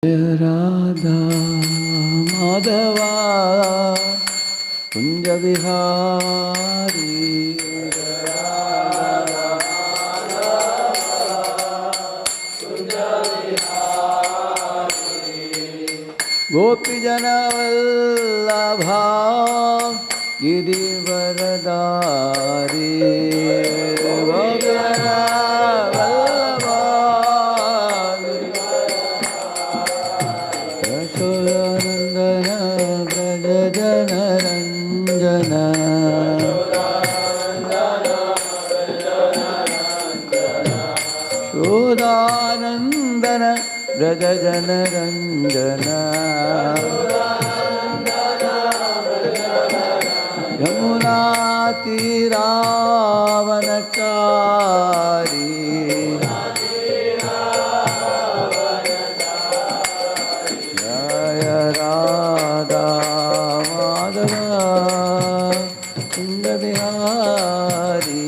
राधा माधवा कुंज विहारी गोपीजन वल्लभा गिरिवरदारी गोपीजन वल्लभा यशोदानंदन व्रज जन रंजन यशोदानंदन व्रज जन रंजन यमुना तीरावनचारी जय राधा माधवा कुंज बिहारी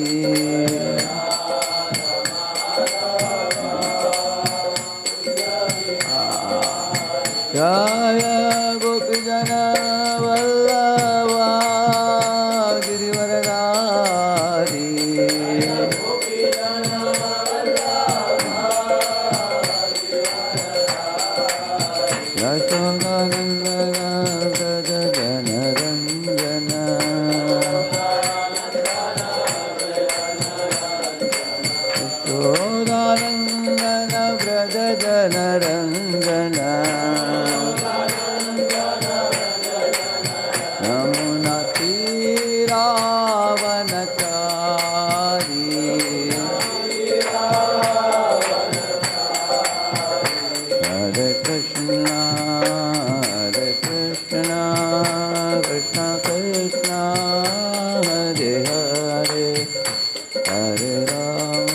जय गोपीजन वल्लभा गिरिवरदारी यशोदानंदन व्रज जन रंजन यशोदानंदन व्रज जन रंजन यमुना तीरावनचारी हरे Krishna Krishna Krishna Hare Hare Hare Ram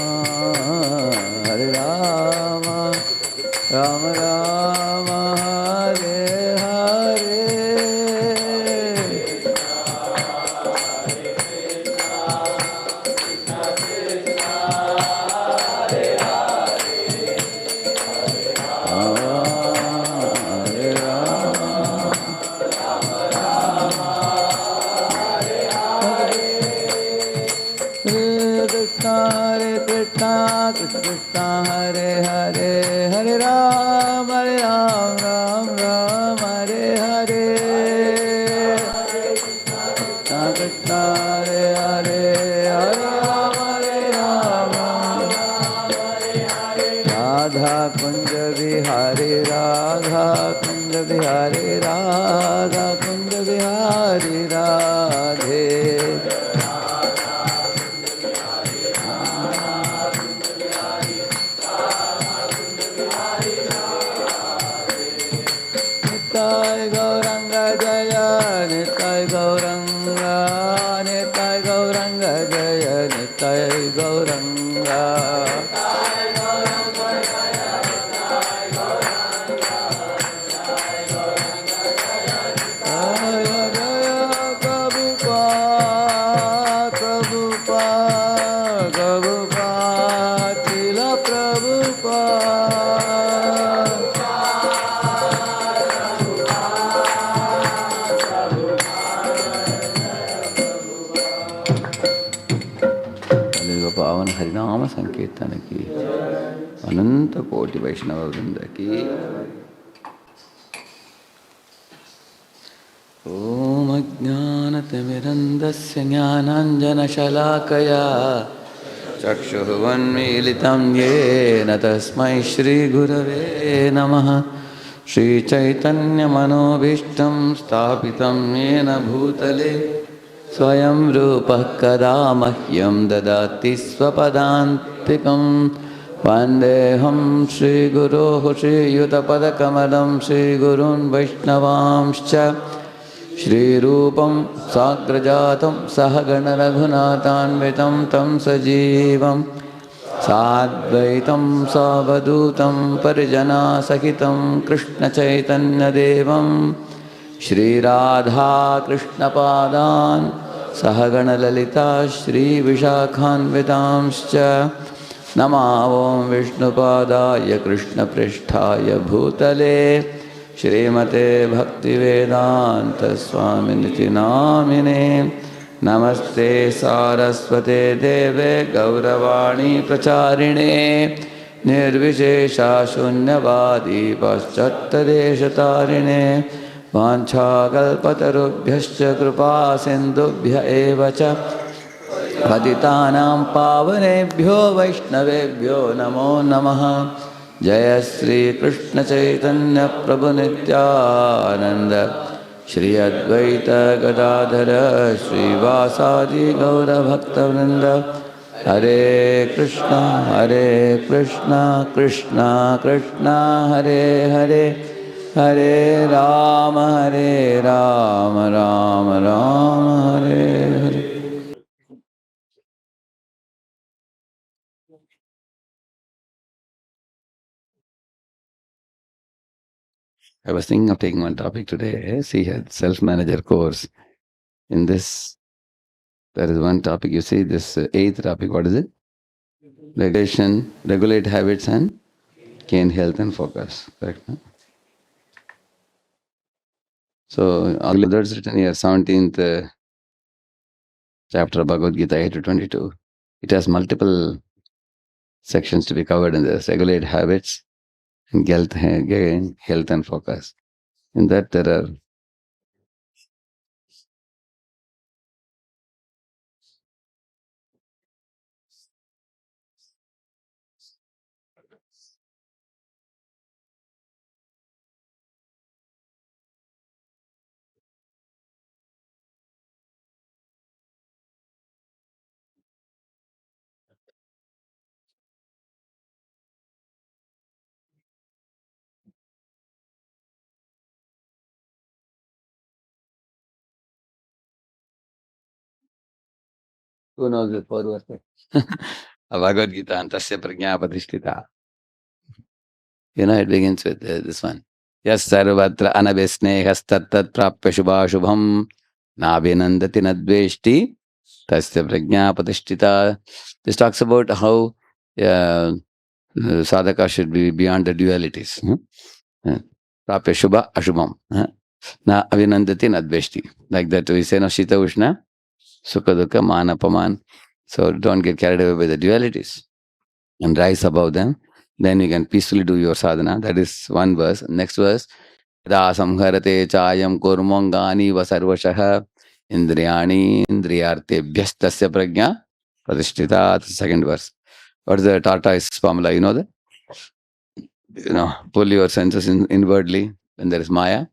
Ram Ram Hare Hare Hare Krishna Krishna Hare Hare Hare Ram Ram Ram Hare Hare Krishna Krishna Hare Hare Hare Ram Radha Kunja Vihari Radha Kunja Vihari Radha Kunja Vihari Radhe Nitai Gauranga Jaya Nitai Gauranga Nitai Gauranga Jaya Nitai Gauranga Jaya Jaya Prabhupada Prabhupada Prabhupada Srila Prabhupada पावन हरिनाम संकीर्तन की अनंत कोटि वैष्णव वृंद की ओम अज्ञानतिमिरन्धस्य ज्ञानाञ्जनशलाकया चक्षुरुन्मीलितं येन तस्मै श्रीगुरवे नमः श्रीचैतन्यमनोभीष्टं स्थापितं येन भूतले स्वयं रूपः कदा मह्यं ददाति स्वपदान्तिकं वन्देऽहं श्रीगुरोः श्रीयुतपदकमलं श्रीगुरून् वैष्णवांश्च श्रीरूपं साग्रजातं सहगणरघुनाथान्वितं तं सजीवं साद्वैतं सावधूतं परिजनासहितं कृष्णचैतन्यदेवं Shri Radha कृष्णपादान् सहगणललिता श्रीविशाखान्वितांश्च Namo Vishnupadaya Krishnapristhaya Bhutale Shrimate Bhaktivedanta Swaminiti Namine Namaste Saraswate Deve Gauravani Pracharine Nirvishesha Shunyavadi Paschattareshatarine Vanchakalpatarubhyascha Kripa Sindhubhya Evacha पतितानां पावनेभ्यो वैष्णवेभ्यो नमो नमः। जय श्री कृष्ण चैतन्य प्रभु नित्यानंद श्री अद्वैत गदाधर श्रीवासादि गौर भक्तवृंद। हरे Krishna Krishna Krishna Hare Hare Hare Ram Ram Ram Hare Hare. I was thinking of taking one topic today. See here, self-manager course. In this, there is one topic. You see this eighth topic. What is it? Regulation, regulate habits and gain health and focus. Correct? Huh? So, all others written here, 17th chapter of Bhagavad Gita, 8 to 22. It has multiple sections to be covered in this. Regulate habits and gain health and focus. In that, there are who knows the four verses? Bhagavad Gita, Antasya Prajna Padhisthita. It begins with this one. Yas sarvatra anabesnehas tattat prapya shubhashubham nabhinandati nadveshti tasya prajna patishtita. This talks about how sadhaka should be beyond the dualities. Prapya shubha ashubham. Na avinandati nadveshti. Like that we say, no, Shita Ushna, Sukha Dukha, Man Apaman. So don't get carried away by the dualities and rise above them. Then you can peacefully do your sadhana. That is one verse. Next verse. Yada samharate chayam kurmangani vasarvashah indriyani indriyartebhyastasya prajna pratishtita. That's the second verse. What is the tortoise formula? You know that? Pull your senses inwardly when there is maya,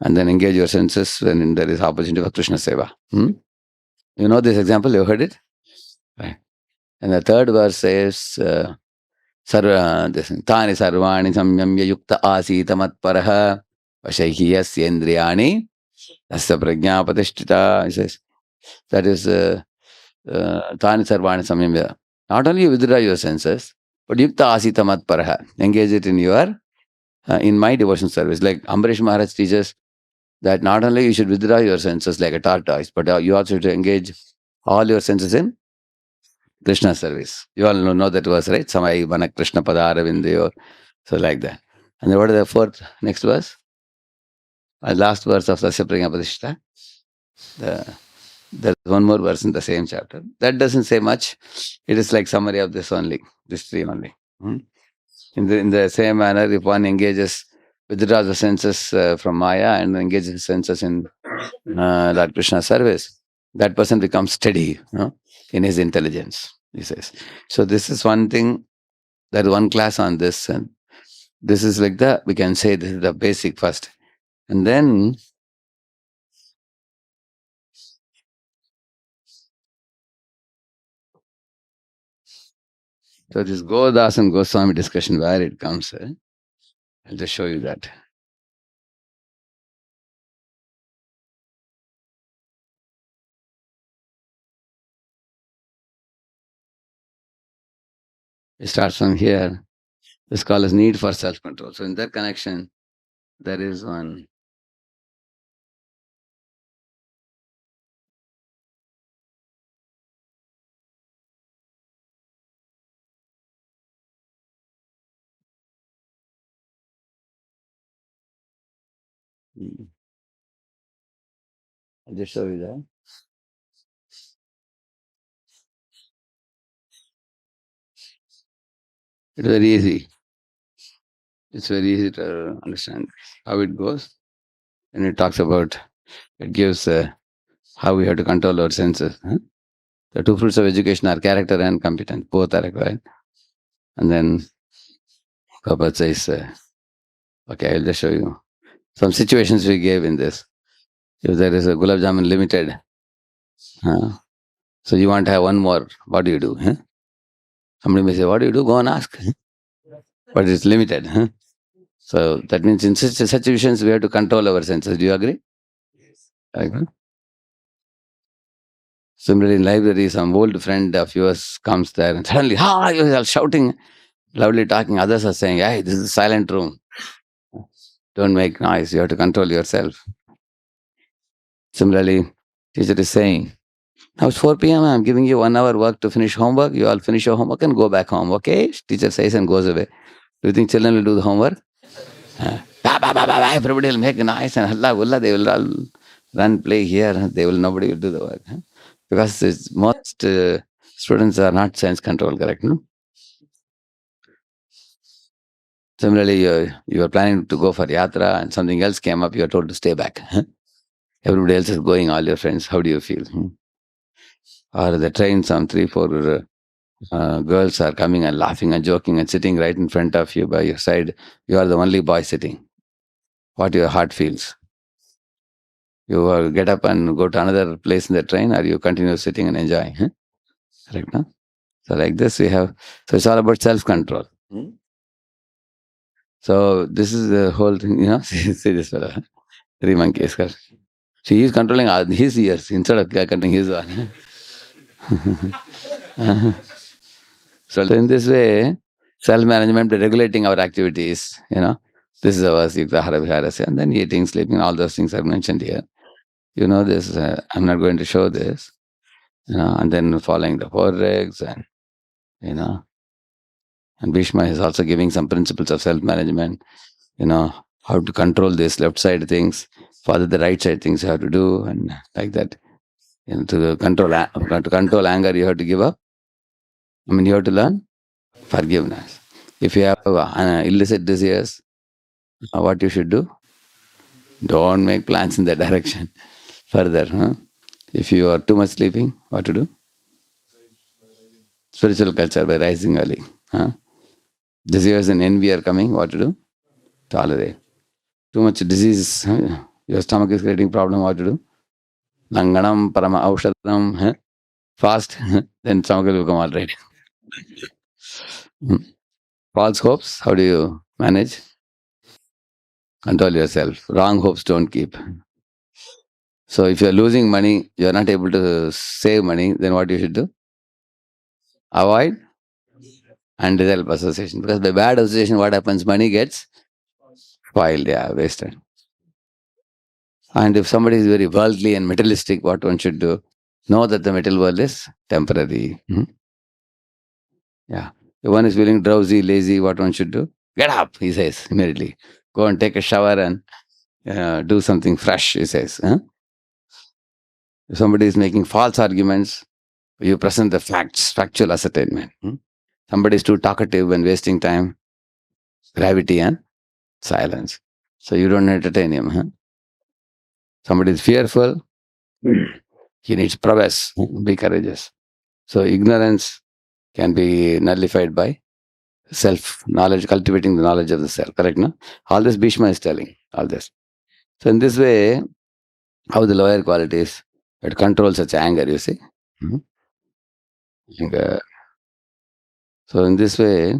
and then engage your senses when there is opportunity for Krishna Seva. You know this example? You heard it? Right. And the third verse says, तानि सर्वाणि संयम्य युक्त आसीत मत्परः वशैहि यस्य इन्द्रियाणि तस्य प्रज्ञा प्रतिष्ठिता. He says, that is तानि सर्वाणि संयम्य. Not only you withdraw your senses, but yukta asita matparaha. Engage it in your in my devotion service. Like Ambarish Maharaj teaches that not only you should withdraw your senses like a tortoise, but you also have to engage all your senses in Krishna service. You all know that verse, right? Samai Vana Krishna Padara Vindayo. So like that. And then what is the fourth next verse? Last verse of Tasya Prajna Pratishtha. There's one more verse in the same chapter. That doesn't say much. It is like summary of this only, this three only. In the same manner, if one engages, withdraws the senses from Maya and engages the senses in Lord Krishna service, that person becomes steady in his intelligence, he says. So this is one thing, there is one class on this, and this is like we can say this is the basic first. And then, so this Godas and Goswami discussion, where it comes, I'll just show you that. It starts from here. This call is need for self-control. So in that connection, there is one. Mm. I'll just show you that. It's very easy. It's very easy to understand how it goes. And it talks about, it gives how we have to control our senses. Huh? The two fruits of education are character and competence. Both are required. And then Prabhupada says, okay, I'll just show you some situations we gave in this. If there is a gulab jamun limited, so you want to have one more, what do you do? Huh? Somebody may say, what do you do? Go and ask. But it's limited. Huh? So that means in such situations we have to control our senses. Do you agree? Agree? Similarly, in library, some old friend of yours comes there and suddenly, you are shouting, loudly talking. Others are saying, hey, this is a silent room. Don't make noise. You have to control yourself. Similarly, teacher is saying, now it's 4 p.m. I'm giving you 1 hour work to finish homework. You all finish your homework and go back home. Okay? Teacher says and goes away. Do you think children will do the homework? Everybody will make noise and halla ulla. They will all run, play here. Nobody will do the work. Huh? Because most students are not sense control, correct? No? Similarly, you are planning to go for yatra and something else came up. You are told to stay back. Huh? Everybody else is going. All your friends. How do you feel? Or the train, some 3, 4 girls are coming and laughing and joking and sitting right in front of you by your side. You are the only boy sitting. What your heart feels? You get up and go to another place in the train, or you continue sitting and enjoying. Huh? Correct, no? So like this we have. So it's all about self-control. So this is the whole thing. See this fellow, 3 monkeys. See, he's controlling his ears instead of controlling his one. So in this way, self-management, regulating our activities, this is our Yukta Harabhiharasya, and then eating, sleeping, all those things are mentioned here. You know this, I'm not going to show this, and then following the 4 regs and Bhishma is also giving some principles of self-management, how to control this left side things, follow the right side things you have to do, and like that. To control anger, you have to give up. You have to learn forgiveness. If you have illicit desires, what you should do? Don't make plans in that direction further. Huh? If you are too much sleeping, what to do? Spiritual culture by rising early. Huh? Desires and envy are coming, what to do? Tolerate. Too much disease, your stomach is creating problem, what to do? Langanam, parama, aushadam, fast, then stomach will become all right. False hopes, how do you manage? Control yourself. Wrong hopes don't keep. So if you're losing money, you're not able to save money, then what you should do? Avoid undesirable association. Because by bad association, what happens? Money gets spoiled, wasted. And if somebody is very worldly and materialistic, what one should do? Know that the material world is temporary. Yeah. If one is feeling drowsy, lazy, what one should do? Get up, he says immediately. Go and take a shower and do something fresh, he says. If somebody is making false arguments, you present the facts, factual ascertainment. Somebody is too talkative and wasting time, gravity and silence. So you don't entertain him. Somebody is fearful, he needs prowess, be courageous. So ignorance can be nullified by self-knowledge, cultivating the knowledge of the self. Correct, no? All this Bhishma is telling, all this. So in this way, how the lower qualities, it controls such anger, you see. Anger. So in this way,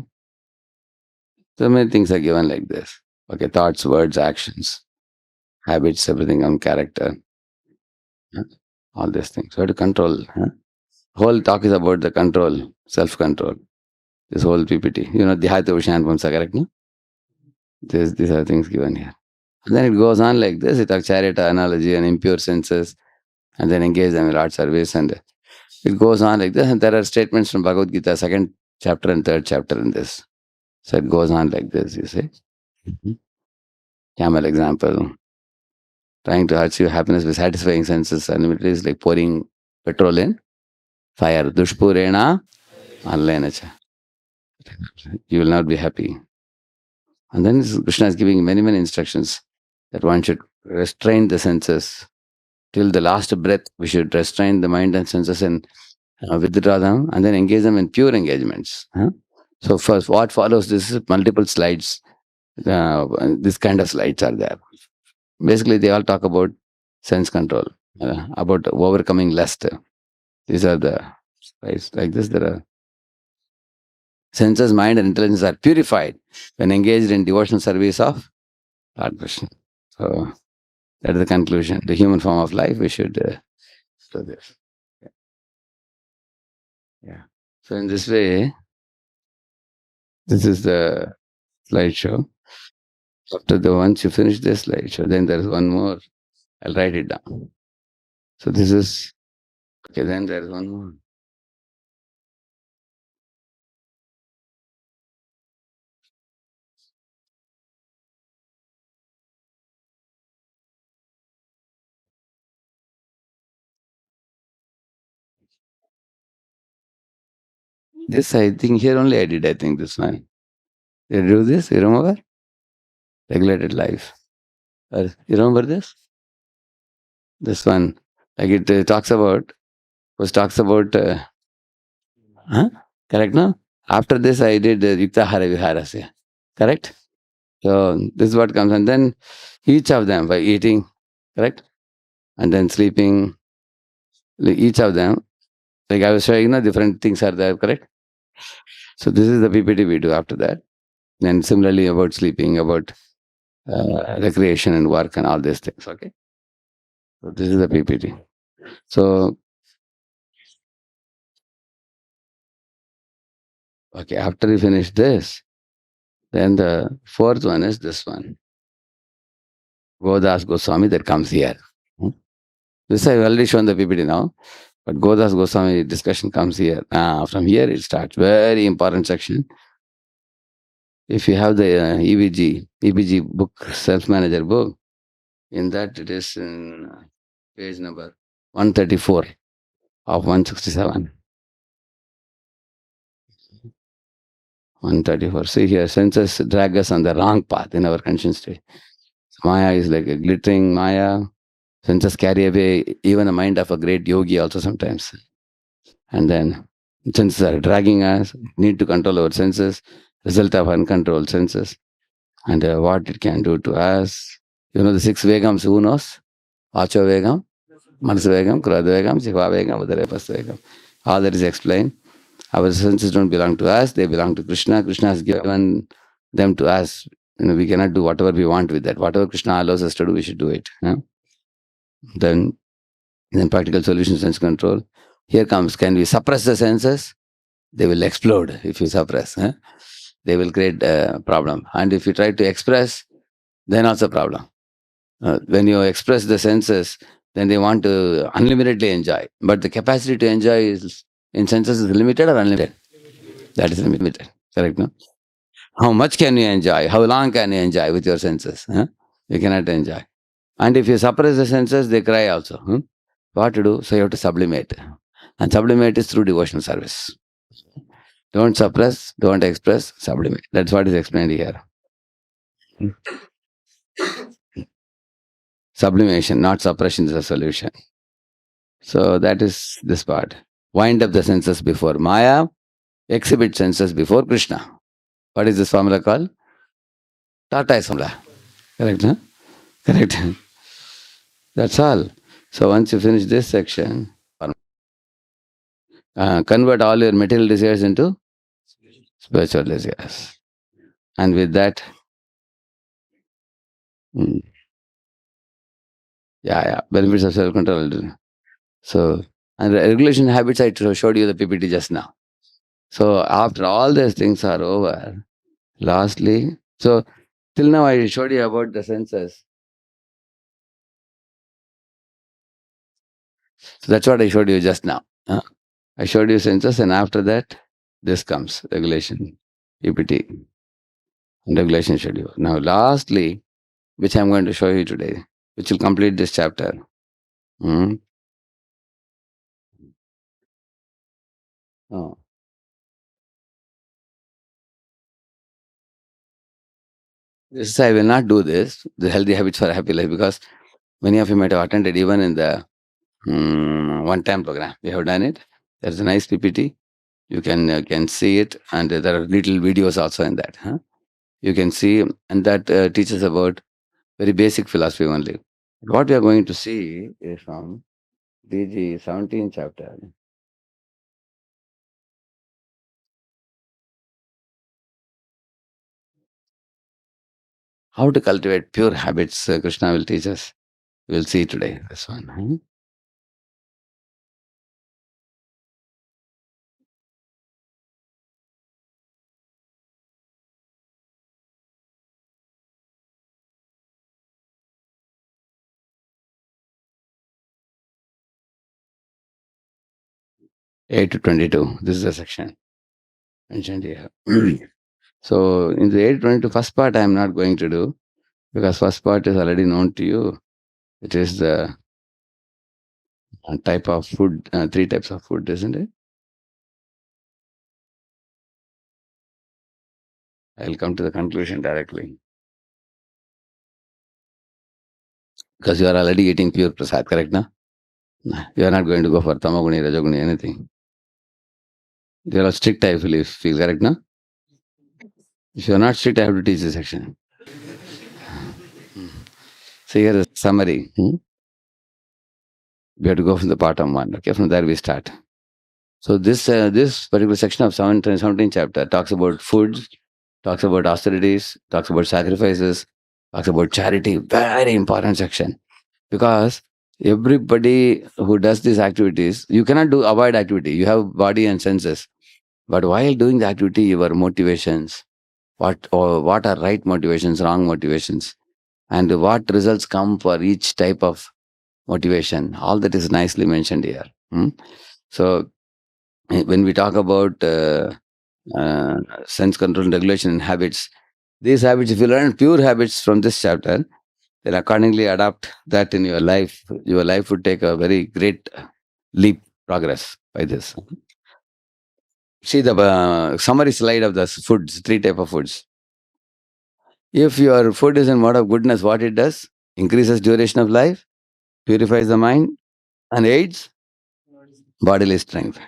so many things are given like this. Okay, thoughts, words, actions, habits, everything on character. All these things. So how to control. Whole talk is about the control, self-control. This whole PPT. Dhyata Vishan Pamsa, correct? No? These are things given here. And then it goes on like this. It talks charita, analogy, and impure senses, and then engage them in art service. And it goes on like this. And there are statements from Bhagavad Gita, 2nd chapter and 3rd chapter in this. So it goes on like this, you see. Camel example. trying to achieve happiness by satisfying senses unlimitedly is like pouring petrol in fire. Dushpurena anlenacha. You will not be happy. And then Krishna is giving many, many instructions that one should restrain the senses till the last breath. We should restrain the mind and senses and withdraw them and then engage them in pure engagements. Huh? So first, what follows this is multiple slides. This kind of slides are there. Basically, they all talk about sense control, about overcoming lust. These are the slides like this. There are senses, mind, and intelligence are purified when engaged in devotional service of Lord Krishna. So that is the conclusion. The human form of life, we should do this. Yeah. So in this way, this is the slideshow. After once you finish this slideshow, then there is one more. I'll write it down. So this is okay. Then there is one more. This I think here only I did. I think this one. Did you do this? You remember? Regulated life. You remember this? This one, like it talks about. Talks about. Huh? Correct? No. After this, I did Yukta Hara Viharasya. Correct? So this is what comes, and then each of them by eating, correct, and then sleeping. Each of them, like I was showing, different things are there, correct. So this is the PPT we do after that. Then similarly about sleeping, about recreation and work and all these things. Okay. So this is the PPT. So okay, after we finish this, then the fourth one is this one. Godas Goswami that comes here. This I've already shown the PPT now, but Godas Goswami discussion comes here. From here it starts. Very important section. If you have the EBG book, self-manager book, in that it is in page number 134 of 167. 134. See here, senses drag us on the wrong path in our conscious state. Maya is like a glittering Maya. Senses carry away even the mind of a great yogi also sometimes. And then senses are dragging us, need to control our senses, result of uncontrolled senses, and what it can do to us. The 6 Vegams, who knows? Vacho Vegam, Manasa Vegam, Krodha Vegam, Jiva Vegam, Udarepas Vegam. All that is explained. Our senses don't belong to us, they belong to Krishna. Krishna has given them to us. We cannot do whatever we want with that. Whatever Krishna allows us to do, we should do it. Then practical solution, sense control. Here comes, can we suppress the senses? They will explode if you suppress. They will create a problem. And if you try to express, then also problem. When you express the senses, then they want to unlimitedly enjoy. But the capacity to enjoy in senses is limited or unlimited? That is limited. Correct, no? How much can you enjoy? How long can you enjoy with your senses? You cannot enjoy. And if you suppress the senses, they cry also. What to do? So you have to sublimate. And sublimate is through devotional service. Don't suppress, don't express, sublimate. That's what is explained here. Sublimation, not suppression, is a solution. So that is this part. Wind up the senses before Maya, exhibit senses before Krishna. What is this formula called? Tortoise formula. Correct, huh? Correct. That's all. So once you finish this section, convert all your material desires into spiritual desires. And with that, benefits of self-control. So, and regulation habits, I showed you the PPT just now. So after all these things are over, lastly, so till now I showed you about the senses. So that's what I showed you just now. I showed you senses, and after that, this comes, regulation, PPT, and regulation schedule. Now lastly, which I'm going to show you today, which will complete this chapter. Hmm? Oh. This I will not do this, the healthy habits for a happy life, because many of you might have attended even in the one-time program. We have done it. There's a nice PPT. You can see it, and there are little videos also in that. Huh? You can see, and that teaches about very basic philosophy only. What we are going to see is from DG 17 chapter. How to cultivate pure habits, Krishna will teach us. We'll see today. This one. Hmm? 8 to 22. This is the section mentioned here. So in the 8 to 22 first part, I am not going to do, because first part is already known to you. It is the type of food, 3 types of food, isn't it? I'll come to the conclusion directly. Because you are already eating pure prasad, correct? Na? You are not going to go for tamaguni, rajaguni, anything. You are strict, I feel correct? Na? If you are not strict, I have to teach this section. So here is summary. We have to go from the bottom one. Okay, from there we start. So this particular section of 17 chapter talks about foods, talks about austerities, talks about sacrifices, talks about charity. Very important section, because everybody who does these activities, you cannot avoid activity. You have body and senses, but while doing the activity, your motivations, what are right motivations, wrong motivations, and what results come for each type of motivation. All that is nicely mentioned here. So when we talk about sense control and regulation and habits, these habits, if you learn pure habits from this chapter, then accordingly adopt that in your life. Your life would take a very great leap progress by this. See the summary slide of the foods, 3 types of foods. If your food is in mode of goodness, what it does? Increases duration of life, purifies the mind, and aids bodily strength.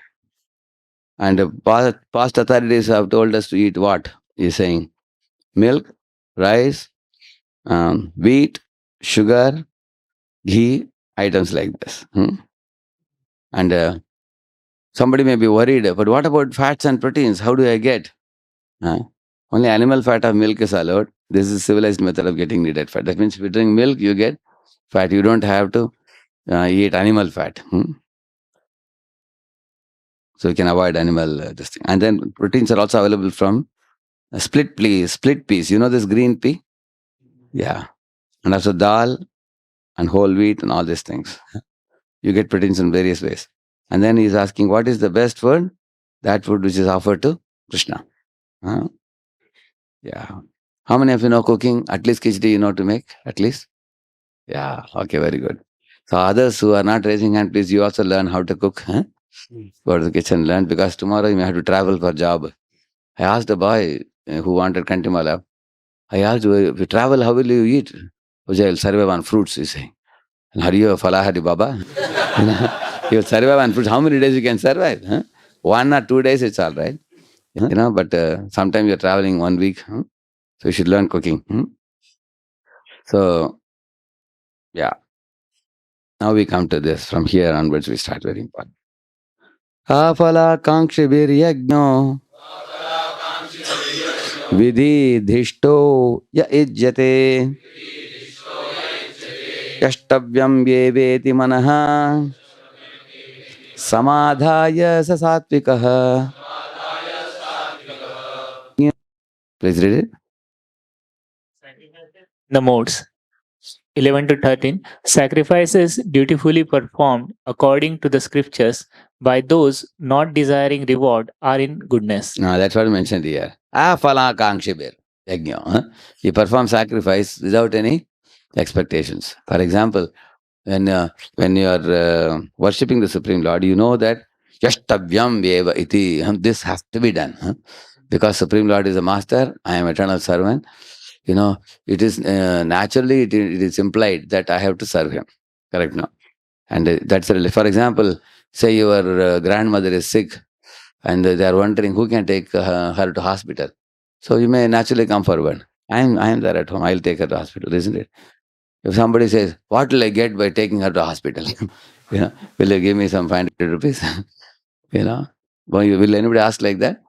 And past authorities have told us to eat what? He's saying milk, rice, wheat, sugar, ghee, items like this. And somebody may be worried, but what about fats and proteins? How do I get? Huh? Only animal fat of milk is allowed. This is civilized method of getting needed fat. That means if you drink milk, you get fat. You don't have to eat animal fat. So you can avoid animal this thing. And then proteins are also available from split peas. You know this green pea? Yeah. And also dal and whole wheat and all these things. You get proteins in various ways. And then he's asking, what is the best food? That food which is offered to Krishna. Huh? Yeah. How many of you know cooking? At least khichdi you know to make? At least? Yeah. Okay, very good. So others who are not raising hand, please you also learn how to cook. Huh? Go to the kitchen, learn, because tomorrow you may have to travel for job. I asked a boy who wanted Kantimala, I asked, if you travel, how will you eat? Ujay, I'll survive on fruits, he's saying. And Hari Falahari Baba. You will survive on fruits. How many days you can survive? Huh? 1 or 2 days, it's all right. But sometimes you're traveling 1 week. So you should learn cooking. So, yeah. Now we come to this. From here onwards, we start very important. Afala kankshi yajno vidhi dhishto ya ijjate yashtavyam vyeveti manaha samadhaya sa satvikaha. Please read it. The modes 11 to 13. Sacrifices dutifully performed according to the scriptures by those not desiring reward are in goodness. That's what I mentioned here. Afala kankshi yajna. You perform sacrifice without any expectations. For example, when you are worshipping the Supreme Lord, you know that yashtavyam vyeva iti, this has to be done. Because Supreme Lord is a master, I am eternal servant. It is naturally, it is implied that I have to serve him. Correct, no? And that's really, for example, say your grandmother is sick and they are wondering who can take her to hospital. So you may naturally come forward. I am there at home. I'll take her to hospital, isn't it? If somebody says, "What will I get by taking her to hospital?" Will you give me some 500 rupees? Will anybody ask like that?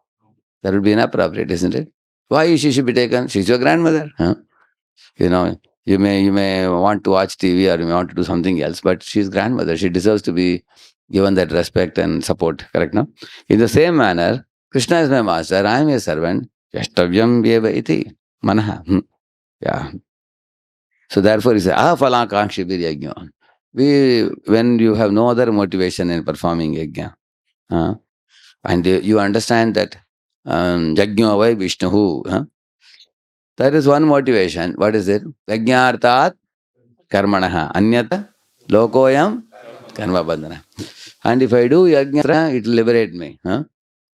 That would be inappropriate, isn't it? Why she should be taken? She's your grandmother. You know, you may want to watch TV or you may want to do something else, but she's grandmother. She deserves to be given that respect and support. Correct, no? In the same manner, Krishna is my master. I am a servant. Yashtavyam vyeva iti manaha. Yeah. So therefore, he says, Falakankshi yajna. When you have no other motivation in performing yajna, and you understand that yajna vai Vishnuhu, that is one motivation. What is it? Yajnartat karmanaha anyata lokoyam karma bandhana. And if I do yajna, it will liberate me.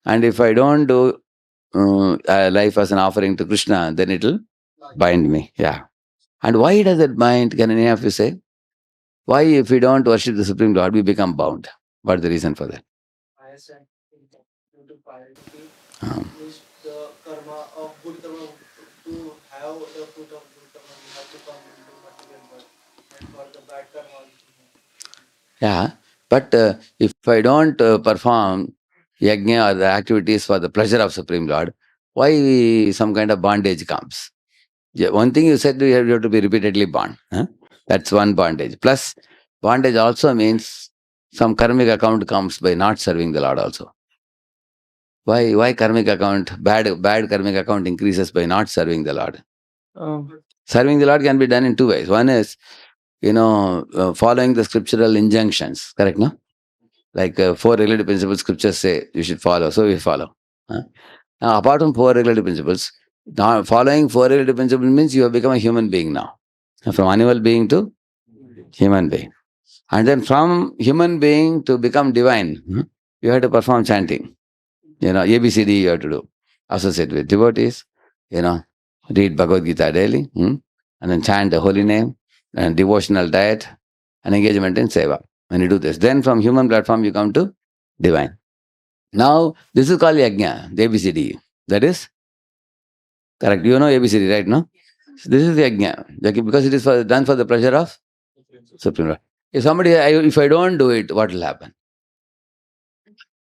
And if I don't do life as an offering to Krishna, then it will bind me. Yeah. And why does it bind? Can any of you say? Why, if we don't worship the Supreme Lord, we become bound? What is the reason for that? Um, yeah, but if I don't perform yajna or the activities for the pleasure of Supreme Lord, why some kind of bondage comes? Yeah, one thing you said, you have to be repeatedly bound. That's one bondage. Plus, bondage also means some karmic account comes by not serving the Lord also. Why karmic account, bad karmic account increases by not serving the Lord? Serving the Lord can be done in two ways. One is, following the scriptural injunctions, correct, no? Like 4 regulative principles scriptures say you should follow, so we follow. Now, apart from 4 regulative principles, now following 4 regulative principles means you have become a human being now. From animal being to human being. And then from human being to become divine, you have to perform chanting. ABCD you have to do. Associate with devotees, read Bhagavad Gita daily, and then chant the holy name, and devotional diet, and engagement in seva. When you do this, then from human platform you come to divine. Now, this is called yajna, the ABCD. That is correct. You know ABCD, right? No? So this is the yajna, because it is done for the pleasure of Supreme Lord. If if I don't do it, what will happen?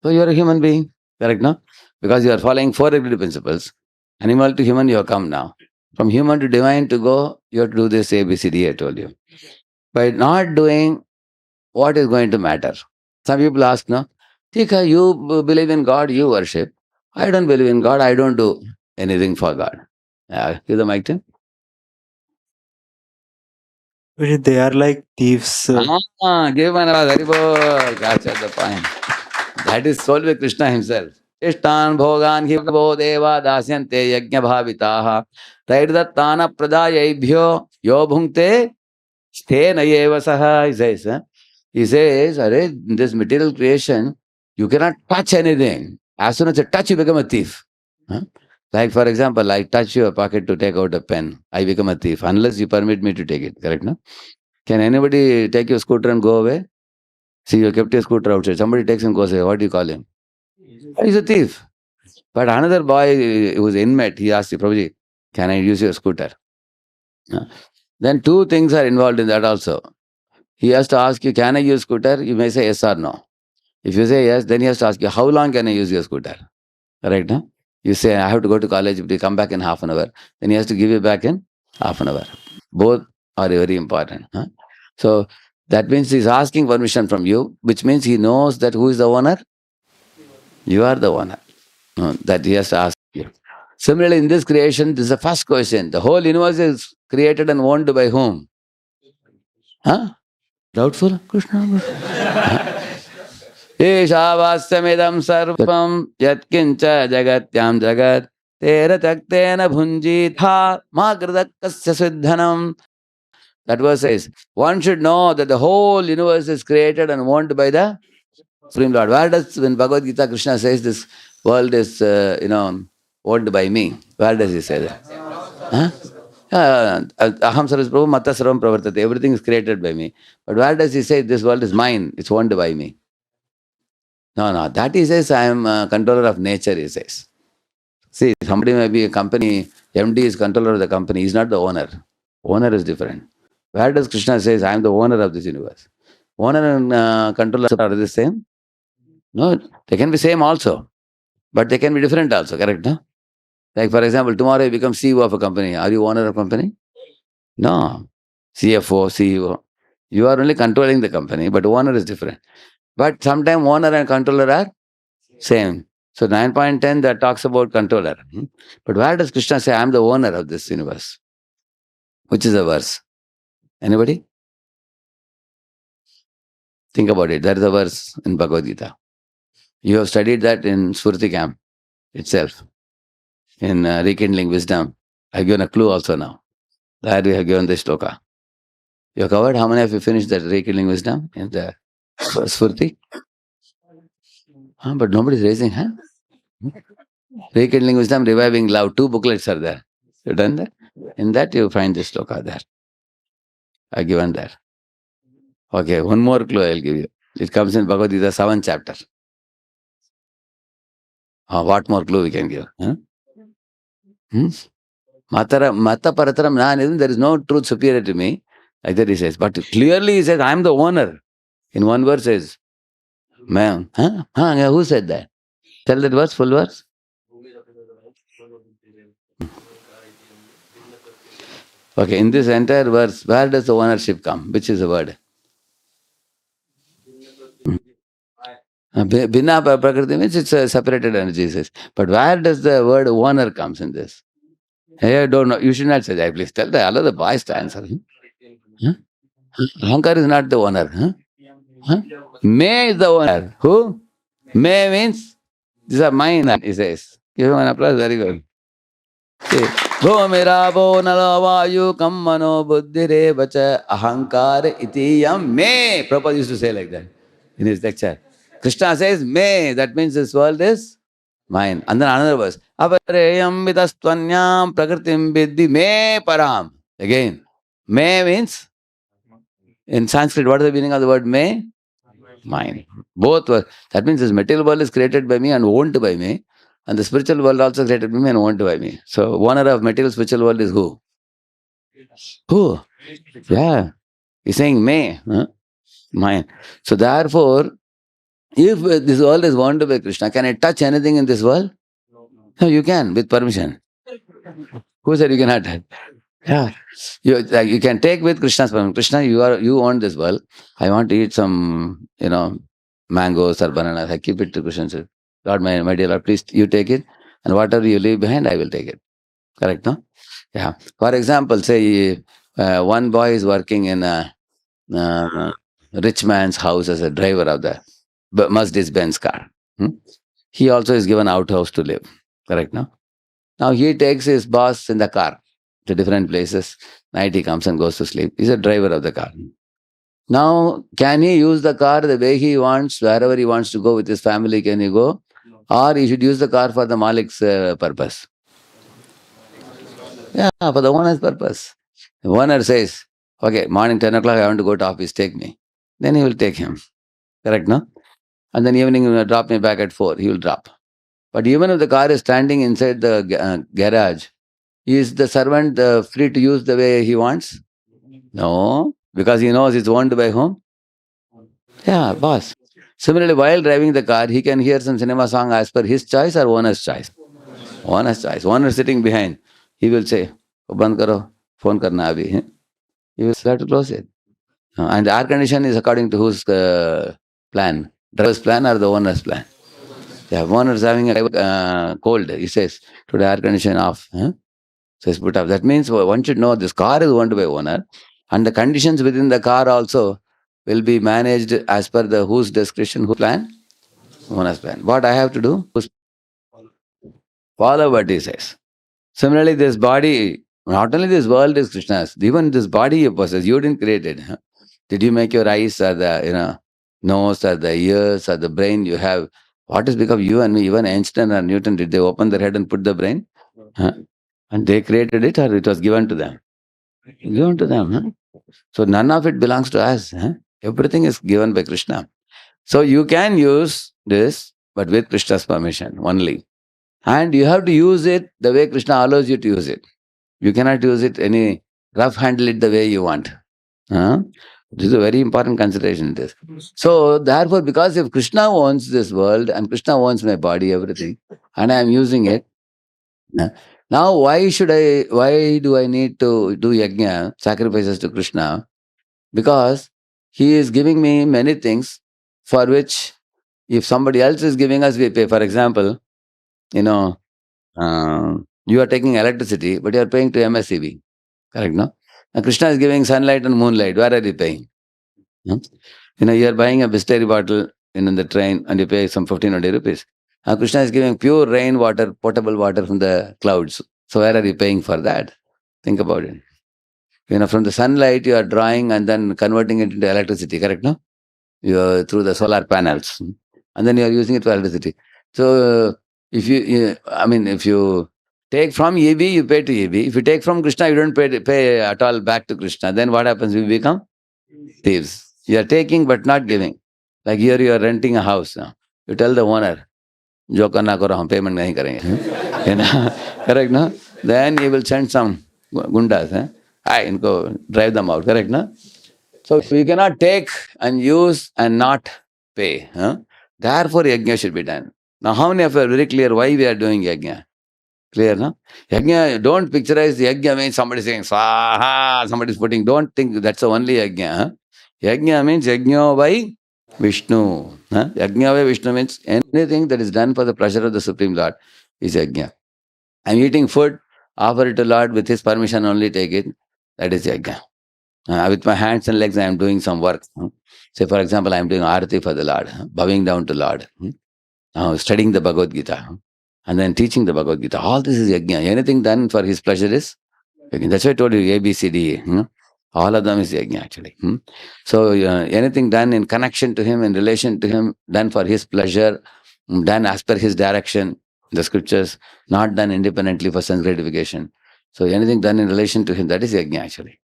So you are a human being, correct, no? Because you are following 4 regulative principles. Animal to human, you have come now. From human to divine to go, you have to do this ABCD, I told you. By not doing, what is going to matter? Some people ask, no? Tika, you believe in God, you worship. I don't believe in God, I don't do anything for God. Give the mic to him. They are like thieves. Give another very good. Catch at the point. That is solved with Krishna himself. Ishtan bhogan hi bho deva dasyante yajna bhavitaha tairdattana pradayebhyo yo bhunkte sthe nayeva saha, he says. He says, in this material creation, you cannot touch anything. As soon as you touch, you become a thief. Like, for example, I touch your pocket to take out a pen. I become a thief, unless you permit me to take it. Correct, no? Can anybody take your scooter and go away? See, you kept your scooter outside. Somebody takes and goes away. What do you call him? He's a thief. But another boy who was inmate, he asked you, Prabhuji, can I use your scooter? Then 2 things are involved in that also. He has to ask you, can I use scooter? You may say yes or no. If you say yes, then he has to ask you, how long can I use your scooter? Correct, no? You say, I have to go to college, if you come back in half an hour. Then he has to give you back in half an hour. Both are very important. So that means he's asking permission from you, which means he knows that who is the owner? You are the owner. That he has to ask you. Similarly, in this creation, this is the first question. The whole universe is created and owned by whom? Doubtful? Krishna. Eshavastamidam sarvam yatkincha jagatyam jagat tera taktena bhunjitha magradakasya siddhanam. That verse says, one should know that the whole universe is created and owned by the Supreme Lord. Where does, when Bhagavad Gita, Krishna says this world is, owned by me, where does he say that? Huh? Aham sarvas prabhu matta sarvam pravartate. Everything is created by me. But where does he say this world is mine, it's owned by me? No. That he says, I am a controller of nature, he says. See, somebody may be a company, MD is controller of the company, he's not the owner. Owner is different. Where does Krishna says, I am the owner of this universe? Owner and controller are the same? No, they can be same also. But they can be different also, correct? No? Like for example, tomorrow you become CEO of a company. Are you owner of a company? No. CFO, CEO. You are only controlling the company, but owner is different. But sometimes owner and controller are same. So 9.10 that talks about controller. But where does Krishna say, I am the owner of this universe? Which is a verse? Anybody? Think about it. There is a verse in Bhagavad Gita. You have studied that in Smriti camp itself, in Rekindling Wisdom. I have given a clue also now. There we have given the shloka. You have covered? How many of you finished that Rekindling Wisdom in the Smriti? But nobody is raising hand. Rekindling Wisdom, Reviving Love. 2 booklets are there. You done that? In that you find this shloka there. I have given there. Okay, one more clue I will give you. It comes in Bhagavad Gita, 7th chapter. What more clue we can give? Huh? Mata parataram na, there is no truth superior to me. Like that he says. But clearly he says, I am the owner. In one verse says, ma'am, who said that? Tell that verse, full verse. Okay, in this entire verse, where does the ownership come? Which is the word? Bina prakriti means it's a separated energy, says. But where does the word owner comes in this? Hey, I don't know. You should not say that. Please tell allow the boys to answer. Huh? Ahankar is not the owner. Huh? May is the owner. Who? May means these are mine, he says. Give him an applause, very good. See, Bhumirapo nalavayu kammano buddhire vacha ahankar itiyam me. Prabhupada used to say like that in his lecture. Krishna says, me, that means this world is mine. And then another verse, apareyam vidastvanyam prakritim viddhi me param. Again, me means, in Sanskrit, what is the meaning of the word me? Mine. Both were. That means this material world is created by me and owned by me. And the spiritual world also created by me and owned by me. So owner of material spiritual world is who? Who? Yeah. He's saying me. Mine. So therefore, if this world is owned by Krishna, can I touch anything in this world? No, you can, with permission. Who said you cannot touch? Yeah. You can take with Krishna's permission. Krishna, you own this world. I want to eat some, mangoes or bananas. I keep it to Krishna. Says, Lord, my dear Lord, please you take it. And whatever you leave behind, I will take it. Correct, no? Yeah. For example, say one boy is working in a rich man's house as a driver of the Mercedes-Benz car. He also is given outhouse to live. Correct, no? Now he takes his boss in the car to different places. Night he comes and goes to sleep. He's a driver of the car. Now, can he use the car the way he wants, wherever he wants to go with his family, can he go? Or he should use the car for the Malik's purpose? Yeah, for the owner's purpose. The owner says, okay, morning 10 o'clock, I want to go to office, take me. Then he will take him. Correct, no? And then evening, drop me back at 4, he will drop. But even if the car is standing inside the garage, is the servant free to use the way he wants? No, because he knows it's owned by whom? Yeah, boss. Similarly, while driving the car, he can hear some cinema song as per his choice or owner's choice. Owner's choice. Owner sitting behind, he will say, "Band karo, phone karna abhi." He will have to close it. And the air condition is according to whose plan? Driver's plan or the owner's plan? The owner is having a cold. He says, today air condition off. So it's put off. That means one should know this car is owned by owner, and the conditions within the car also will be managed as per the whose discretion, whose plan? Owner's plan. What I have to do? Follow what he says. Similarly, this body Not only this world is Krishna's, even this body you possess, you didn't create it. Huh? Did you make your eyes or the nose or the ears or the brain you have? What is because you and me, even Einstein or Newton, did they open their head and put the brain? Huh? And they created it or it was given to them? Given to them. Huh? So none of it belongs to us. Huh? Everything is given by Krishna. So you can use this, but with Krishna's permission only. And you have to use it the way Krishna allows you to use it. You cannot use it rough handle it the way you want. Huh? This is a very important consideration. This. So therefore, because if Krishna owns this world and Krishna owns my body, everything, and I am using it, now why do I need to do yajna, sacrifices to Krishna? Because he is giving me many things for which if somebody else is giving us, we pay. For example, you are taking electricity, but you are paying to MSCB. Correct, no? And Krishna is giving sunlight and moonlight. Where are you paying? Hmm? You are buying a Bisteri bottle in the train and you pay some 15 or 20 rupees. And Krishna is giving pure rain water, potable water from the clouds. So where are you paying for that? Think about it. From the sunlight you are drawing and then converting it into electricity. Correct, no? You are through the solar panels, and then you are using it for electricity. So if you take from EB, you pay to EB. If you take from Krishna, you don't pay at all back to Krishna. Then what happens? We become thieves. You are taking but not giving. Like here you are renting a house. You tell the owner, "Jo karna karo, hum payment nahi karenge." Correct, no? Then he will send some gundas. Inko drive them out. Correct, no? So we cannot take and use and not pay. Therefore, yajna should be done. Now, how many of you are very clear why we are doing yajna? Clear, no? Yajna, don't picturize yajna means somebody saying swaha, somebody is putting. Don't think that's the only yajna. Yajna means yajna by Vishnu. Yajna by Vishnu means anything that is done for the pleasure of the Supreme Lord is yajna. I'm eating food, offer it to Lord with his permission only take it. That is yajna. With my hands and legs, I am doing some work. Say, for example, I am doing arati for the Lord, bowing down to Lord, studying the Bhagavad Gita, and then teaching the Bhagavad Gita. All this is yajna. Anything done for his pleasure is yajna. That's why I told you A, B, C, D. All of them is yajna actually. So anything done in connection to him, in relation to him, done for his pleasure, done as per his direction, the scriptures, not done independently for sense gratification. So anything done in relation to him, that is yajna actually.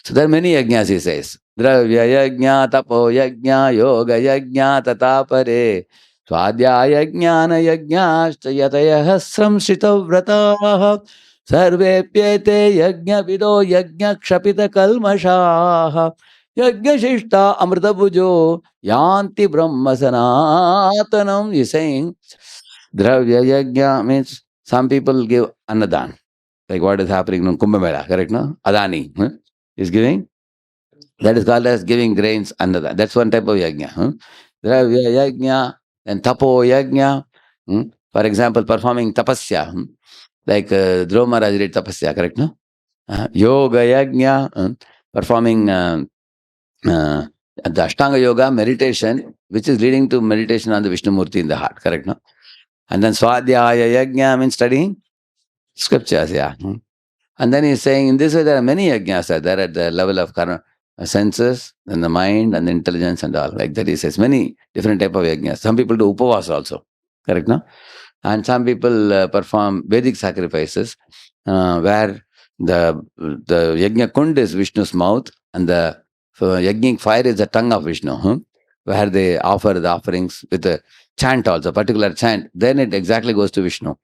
So there are many yajnas, he says. Dravya yajna, tapo yajna, yoga yajna, tatapare, swadhyaya jnana yajnashta yatayah sramshrita vrataah, sarvepyete yajna vido yajna kshapita kalmashaah, yajna shishta amrita bhujo, yanti brahma sanatanam. He's saying, Dravya yajna means some people give annadan. Like what is happening in Kumbh Mela, correct, no? Adani is giving. That is called as giving grains under that. That's one type of yajna. Dravya yajna and tapo yajna. For example, performing tapasya. Like Dhruva Maharaj did tapasya, correct, no? Yoga yajna, performing the Ashtanga Yoga meditation, which is leading to meditation on the Vishnu Murti in the heart, correct, no? And then Swadhyaya yajna means studying scriptures, yeah. And then he's saying, in this way, there are many yajnas are there at the level of senses, and the mind, and the intelligence, and all. Like that, he says, many different type of yajnas. Some people do upavas also, correct, no? And some people perform Vedic sacrifices, where the yajna kund is Vishnu's mouth, and the yajnic fire is the tongue of Vishnu, where they offer the offerings with a chant also, particular chant. Then it exactly goes to Vishnu.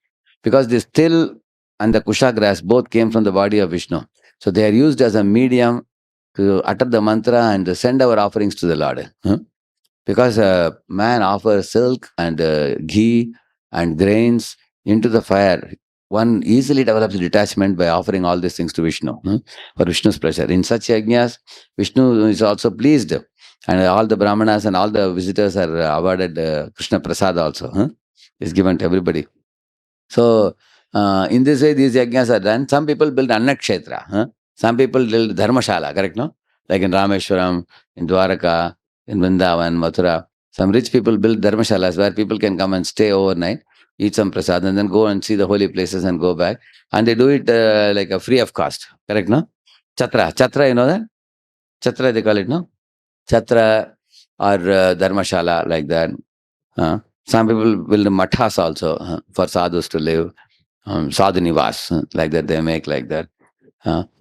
Because this till and the kusha grass both came from the body of Vishnu. So they are used as a medium to utter the mantra and send our offerings to the Lord. Because a man offers silk and ghee and grains into the fire, one easily develops detachment by offering all these things to Vishnu for Vishnu's pleasure. In such yajnas, Vishnu is also pleased, and all the brahmanas and all the visitors are awarded Krishna Prasad also. Is given to everybody. So, in this way, these yajnas are done. Some people build Annakshetra. Some people build Dharmashala, correct, no? Like in Rameshwaram, in Dwaraka, in Vrindavan, Mathura. Some rich people build Dharmashalas where people can come and stay overnight. eat some prasad, and then go and see the holy places and go back. And they do it like a free of cost. Correct, no? Chatra, you know that? Chatra, they call it, no? Chatra or dharmashala, like that. Some people build mathas also for sadhus to live. Sadhu nivas, like that, they make like that.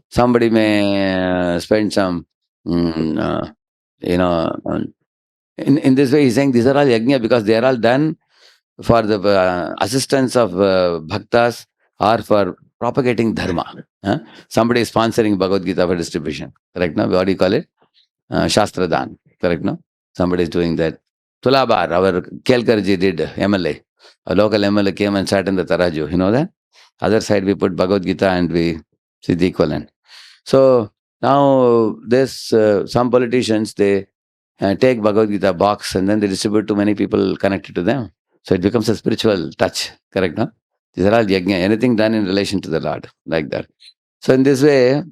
Somebody may spend some, mm, uh, you know, in this way, he's saying these are all yajna because they are all done for the assistance of bhaktas or for propagating dharma. Somebody is sponsoring Bhagavad Gita for distribution. Correct, no? What do you call it? Shastra Dan. Correct, no? Somebody is doing that. Tulabar, our Kelkarji did MLA. A local MLA came and sat in the Taraju. You know that? Other side, we put Bhagavad Gita and we see the equivalent. So now this some politicians, they take Bhagavad Gita box and then they distribute to many people connected to them. So it becomes a spiritual touch. Correct, no? These are all yajna, anything done in relation to the Lord, like that. So in this way,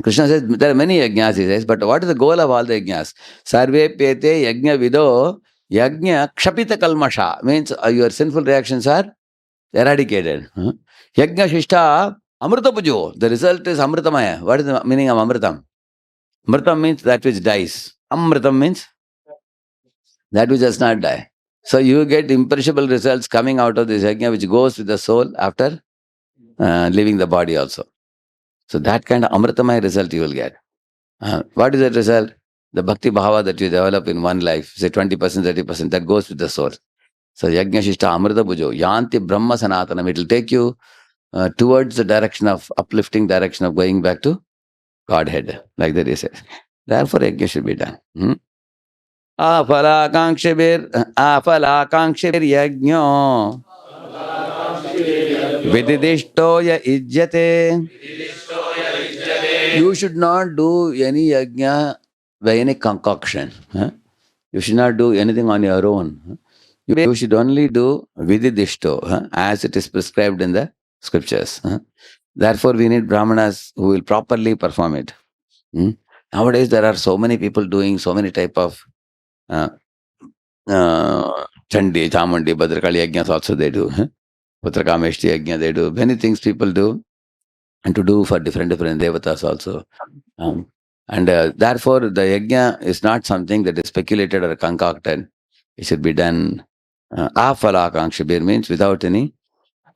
Krishna says there are many yajnas, he says, but what is the goal of all the yajnas? Sarve pete yajna vido yajna kshapita kalmasha, means your sinful reactions are eradicated. Yajna shishta amrita pujo, the result is amritamaya. What is the meaning of amritam? Amritam means that which dies. Amritam means that which does not die. So you get imperishable results coming out of this yajna, which goes with the soul after leaving the body also. So that kind of amritamaya result you will get. What is that result? The bhakti bhava that you develop in one life, say 20%, 30%, that goes with the soul. So yajna shishta amrita bhujo, yanti brahma sanatanam. It will take you towards the direction of uplifting direction of going back to Godhead, like that he says. Therefore, yajna should be done. Afalakankshabir yajna vididishtoya ijjate. You should not do any yajna by any concoction. You should not do anything on your own. You should only do vididishto, as it is prescribed in the scriptures. Therefore, we need brahmanas who will properly perform it. Nowadays, there are so many people doing so many type of Chandi, Chamandi, Bhadrakali yajnas also they do. Putrakameshti yajna they do. Many things people do, and to do for different devatas also. And therefore, the yajna is not something that is speculated or concocted. It should be done afalakankshi, means without any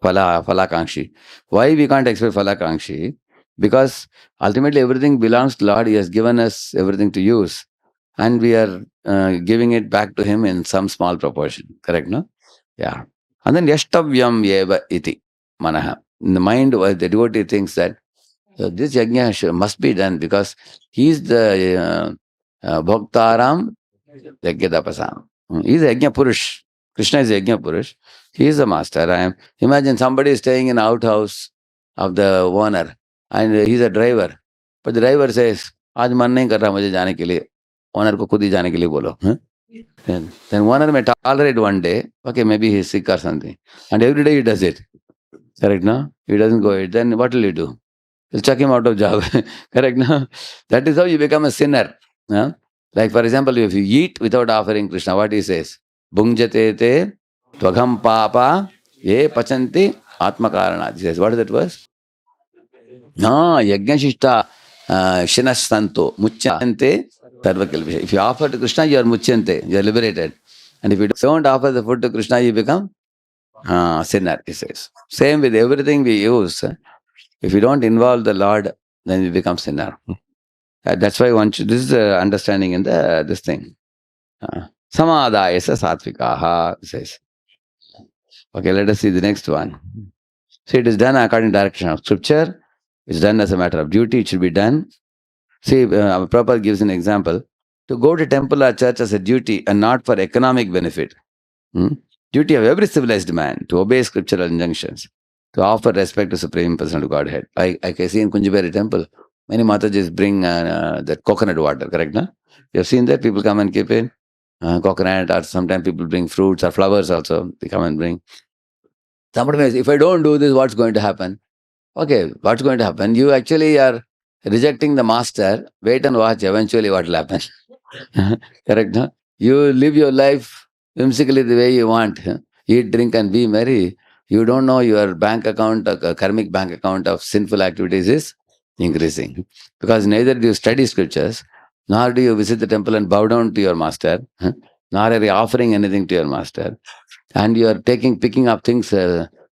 falakankshi. Why we can't expect falakankshi? Because ultimately everything belongs to Lord. He has given us everything to use. And we are giving it back to Him in some small proportion. Correct, no? Yeah. And then yashtavyam yeva iti manaha. In the mind, the devotee thinks that this yajna must be done because he is the bhoktaram yajnadapasam. He is a yajna purush. Krishna is a yajna purush. He is the master. Imagine somebody is staying in an outhouse of the owner and he is a driver. But the driver says, आज मन नहीं कर रहा मुझे जाने के लिए. Owner को खुद ही जाने के लिए बोलो. Then owner may tolerate one day. Okay, maybe he is sick or something. And every day he does it. Correct, no? He doesn't go it. Then what will you do? You'll chuck him out of job. Correct, no? That is how you become a sinner. Like, for example, if you eat without offering Krishna, what he says? Bhungjate te tvagam papa ye pachanti atmakarana. He says, what is that verse? No, yajna shishta shinasanto muchyante sarvakilvisha. If you offer to Krishna, you are muchyante, you are liberated. And if you don't offer the food to Krishna, you become sinner, he says. Same with everything we use. If you don't involve the Lord, then you become sinner. That's why this is the understanding in this thing. Samadayasa satvikaha, says. Okay, let us see the next one. See, it is done according to direction of scripture. It's done as a matter of duty. It should be done. See, Prabhupada gives an example. To go to temple or church as a duty and not for economic benefit. Duty of every civilized man to obey scriptural injunctions, to offer respect to Supreme Personal Godhead. I can see in Kunjiberi temple, many Matajis bring that coconut water, correct? No? You have seen that? People come and keep in coconut, or sometimes people bring fruits or flowers also. They come and bring. Somebody may say, if I don't do this, what's going to happen? Okay, what's going to happen? You actually are rejecting the master. Wait and watch, eventually what will happen. Correct? No? You live your life whimsically the way you want. eat, drink, and be merry, you don't know your bank account, karmic bank account of sinful activities is increasing. Because neither do you study scriptures, nor do you visit the temple and bow down to your master, nor are you offering anything to your master. And you are picking up things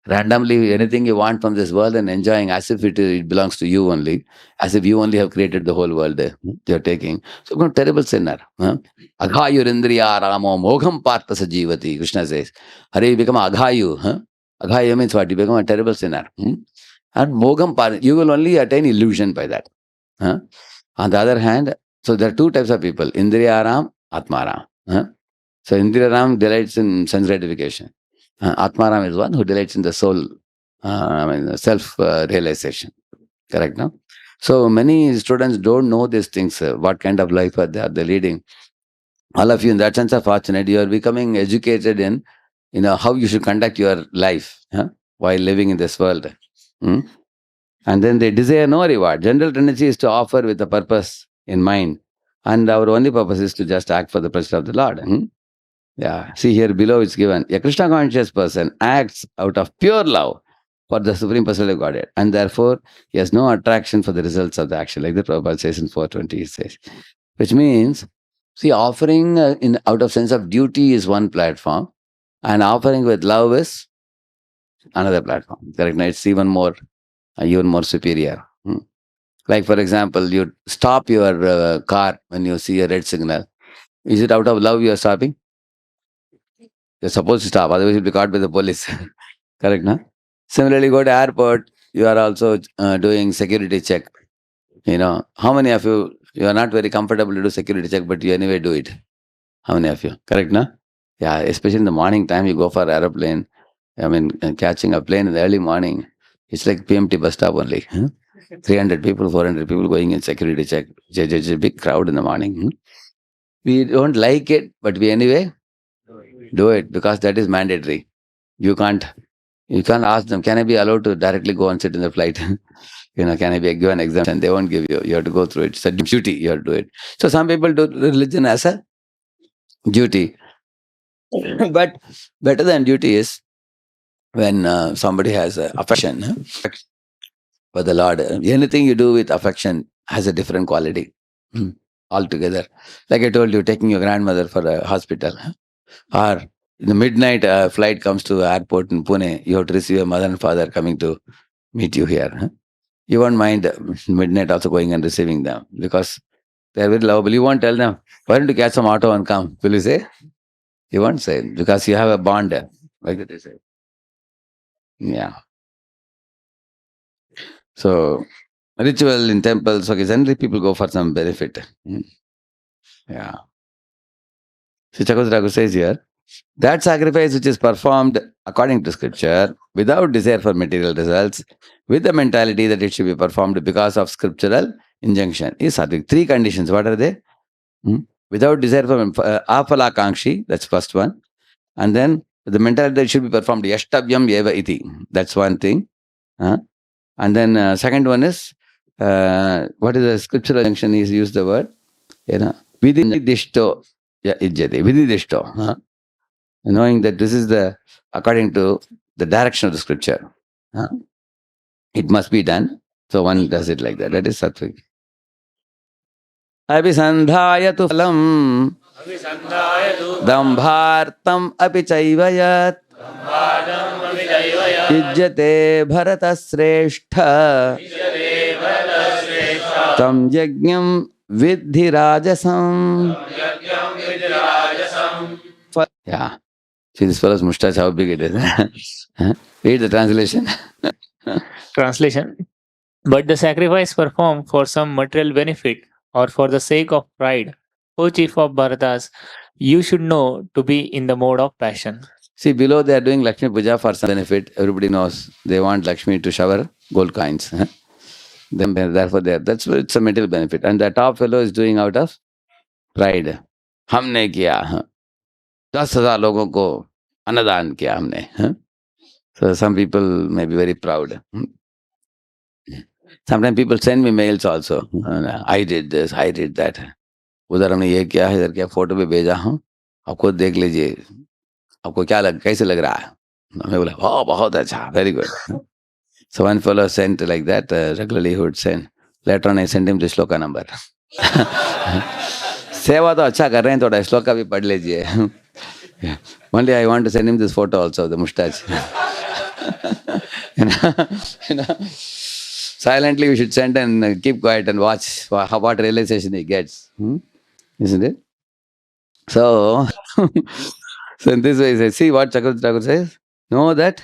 randomly, anything you want from this world and enjoying as if it belongs to you only, as if you only have created the whole world. You're taking. So, you're a terrible sinner. Aghayurindriya ramo mogham partha sajivati, Krishna says. Hare, you become aghayu. Aghayu means what? You become a terrible sinner. And mogham partha, you will only attain illusion by that. On the other hand, so there are two types of people, Indriyaram, Atmaram. So Indriyaram delights in sense gratification. Atmaram is one who delights in the soul, self-realization. Correct, no? So many students don't know these things, what kind of life are they leading. All of you in that sense are fortunate. You are becoming educated in, how you should conduct your life while living in this world. And then they desire no reward. General tendency is to offer with a purpose in mind. And our only purpose is to just act for the pleasure of the Lord. Yeah, see here below it's given. A Krishna conscious person acts out of pure love for the Supreme Personality of Godhead. And therefore, he has no attraction for the results of the action. Like the Prabhupada says in 420, he says. Which means, see, offering out of sense of duty is one platform. And offering with love is another platform. Correct? It's even more superior. Like, for example, you stop your car when you see a red signal. Is it out of love you are stopping? You're supposed to stop, otherwise you'll be caught by the police. Correct, no? Similarly, go to airport, you are also doing security check. How many of you are not very comfortable to do security check, but you anyway do it? How many of you? Correct, no? Yeah, especially in the morning time, you go for aeroplane. Catching a plane in the early morning, it's like PMT bus stop only. 300 people, 400 people going in security check. It's a big crowd in the morning. We don't like it, but we anyway do it because that is mandatory. You can't ask them, can I be allowed to directly go and sit in the flight? Can I be given exemption? They won't give you. You have to go through it. It's a duty. You have to do it. So some people do religion as a duty. But better than duty is when somebody has affection for the Lord. Anything you do with affection has a different quality altogether. Like I told you, taking your grandmother for a hospital, or in the midnight flight comes to airport in Pune, you have to receive your mother and father coming to meet you here. You won't mind midnight also going and receiving them because they are very lovable. You won't tell them, why don't you catch some auto and come? Will you say? You won't say because you have a bond like that they say. Yeah. So ritual in temples, okay, generally people go for some benefit. Yeah. So Chakravarti says here, that sacrifice which is performed according to scripture, without desire for material results, with the mentality that it should be performed because of scriptural injunction, is sattvic. Three conditions. What are they? Without desire for apala kankshi, that's first one. And then the mentality that it should be performed, yashtavyam eva iti. That's one thing. And then second one is, what is the scriptural injunction? Is used the word, vididishto ijjati. Vididishto. Knowing that this is according to the direction of the scripture. It must be done. So one does it like that. That is sattvic. Abhisandhaya tu phalam dambhartam api chaivayat yujyate bharata sreshtha tam yajñam vidhi rajasam. Yeah. See this fellow's mustache, how big it is. Read the translation. Translation. But the sacrifice performed for some material benefit or for the sake of pride, O chief of Bharatas, you should know to be in the mode of passion. See, below they are doing Lakshmi Puja for some benefit. Everybody knows they want Lakshmi to shower gold coins. Therefore, that's why it's a material benefit. And the top fellow is doing out of pride. हमने किया 10,000 लोगों को अन्नदान किया हमने. So some people may be very proud. Sometimes people send me mails also. I did this, I did that. उधर हमने ये किया, इधर किया, फोटो पे भेजा हूँ. आप खुद देख लीजिए. आपको क्या कैसे लग रहा है? मैं बोला, oh, बहुत अच्छा, very good. So one fellow sent like that, regularly he would send. Later on I sent him the shloka number. सेवा तो अच्छा कर रहे हैं, थोड़ा श्लोका भी पढ़ लीजिए. One day I want to send him this photo also of the mustache. you know, silently we should send and keep quiet and watch what realization he gets. Isn't it? So, so in this way, see what Chakravarti Thakur says? Know that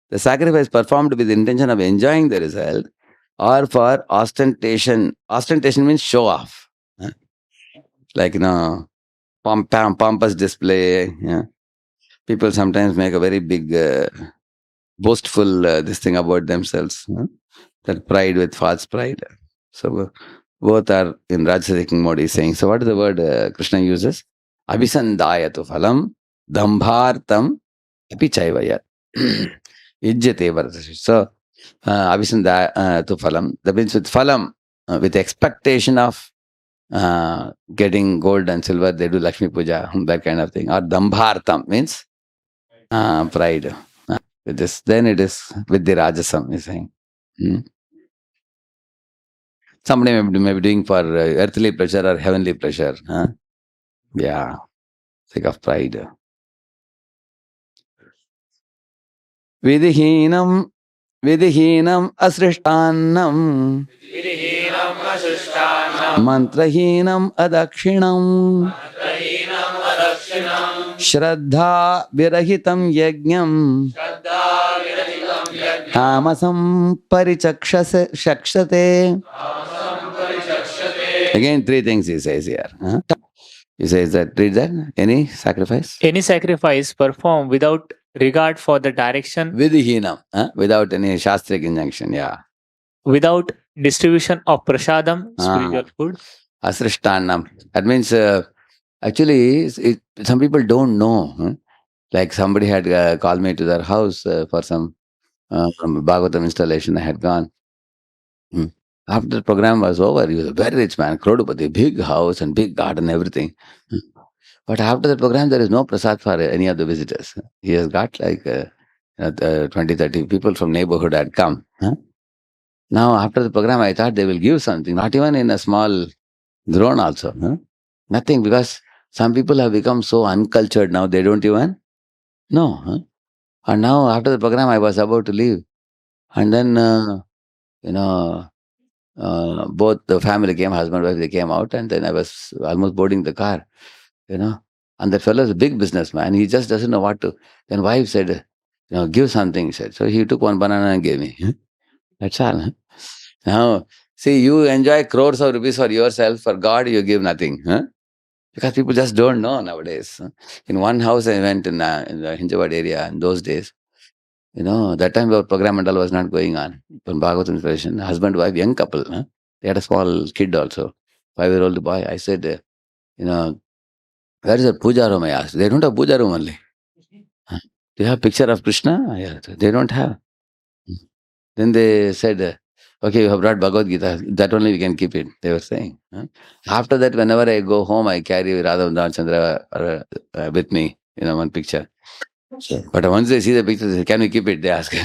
the sacrifice performed with the intention of enjoying the result or for ostentation. Ostentation means show off. Like, pompous display. Yeah. People sometimes make a very big, boastful this thing about themselves. That pride with false pride. So both are in Rajasic mode, he's saying. So what is the word Krishna uses? Abhisandayatu phalam dambhartam api chaivaya. Ijjate varadasi. So abhisandayatu phalam, that means with phalam, with expectation of getting gold and silver, they do Lakshmi Puja, that kind of thing. Or dambhartam means pride. With this, then it is with the Rajasam, he's saying. Somebody may be doing for earthly pleasure or heavenly pleasure. Yeah, sake of pride. Vidhinam asrishtannam mantrahinam adakshinam shraddha virahitam yajnam tamasam shakshate. Again, three things he says here. He says that, read that, any sacrifice? Any sacrifice performed without regard for the direction, Vidhinam, without any shastric injunction, yeah. without distribution of prasadam, spiritual food. Asrishtannam. That means, actually, some people don't know. Like somebody had called me to their house for some Bhagavatam installation. I had gone. After the program was over, he was a very rich man, Krodupati, big house and big garden, everything. But after the program, there is no prasad for any of the visitors. He has got like 20, 30 people from neighborhood had come. Now, after the program, I thought they will give something, not even in a small drone also. Nothing, because some people have become so uncultured now, they don't even know. And now, after the program, I was about to leave. And then, both the family came, husband, wife, they came out, and then I was almost boarding the car, And that fellow is a big businessman. He just doesn't know what to. Then wife said, give something, he said. So he took one banana and gave me. That's all. Now, see, you enjoy crores of rupees for yourself. For God, you give nothing. Because people just don't know nowadays. In one house, I went in the Hinjawad area in those days. That time our program mandal was not going on. From Bhagavatam inspiration, husband, wife, young couple. They had a small kid also, 5-year-old boy. I said, where is the puja room? I asked. They don't have puja room only. Do you have picture of Krishna? Yeah, they don't have. Then they said, okay, you have brought Bhagavad Gita. That only we can keep it. They were saying. After that, whenever I go home, I carry Radheshyamdas with me. One picture. But once they see the picture, they say, can we keep it? They ask.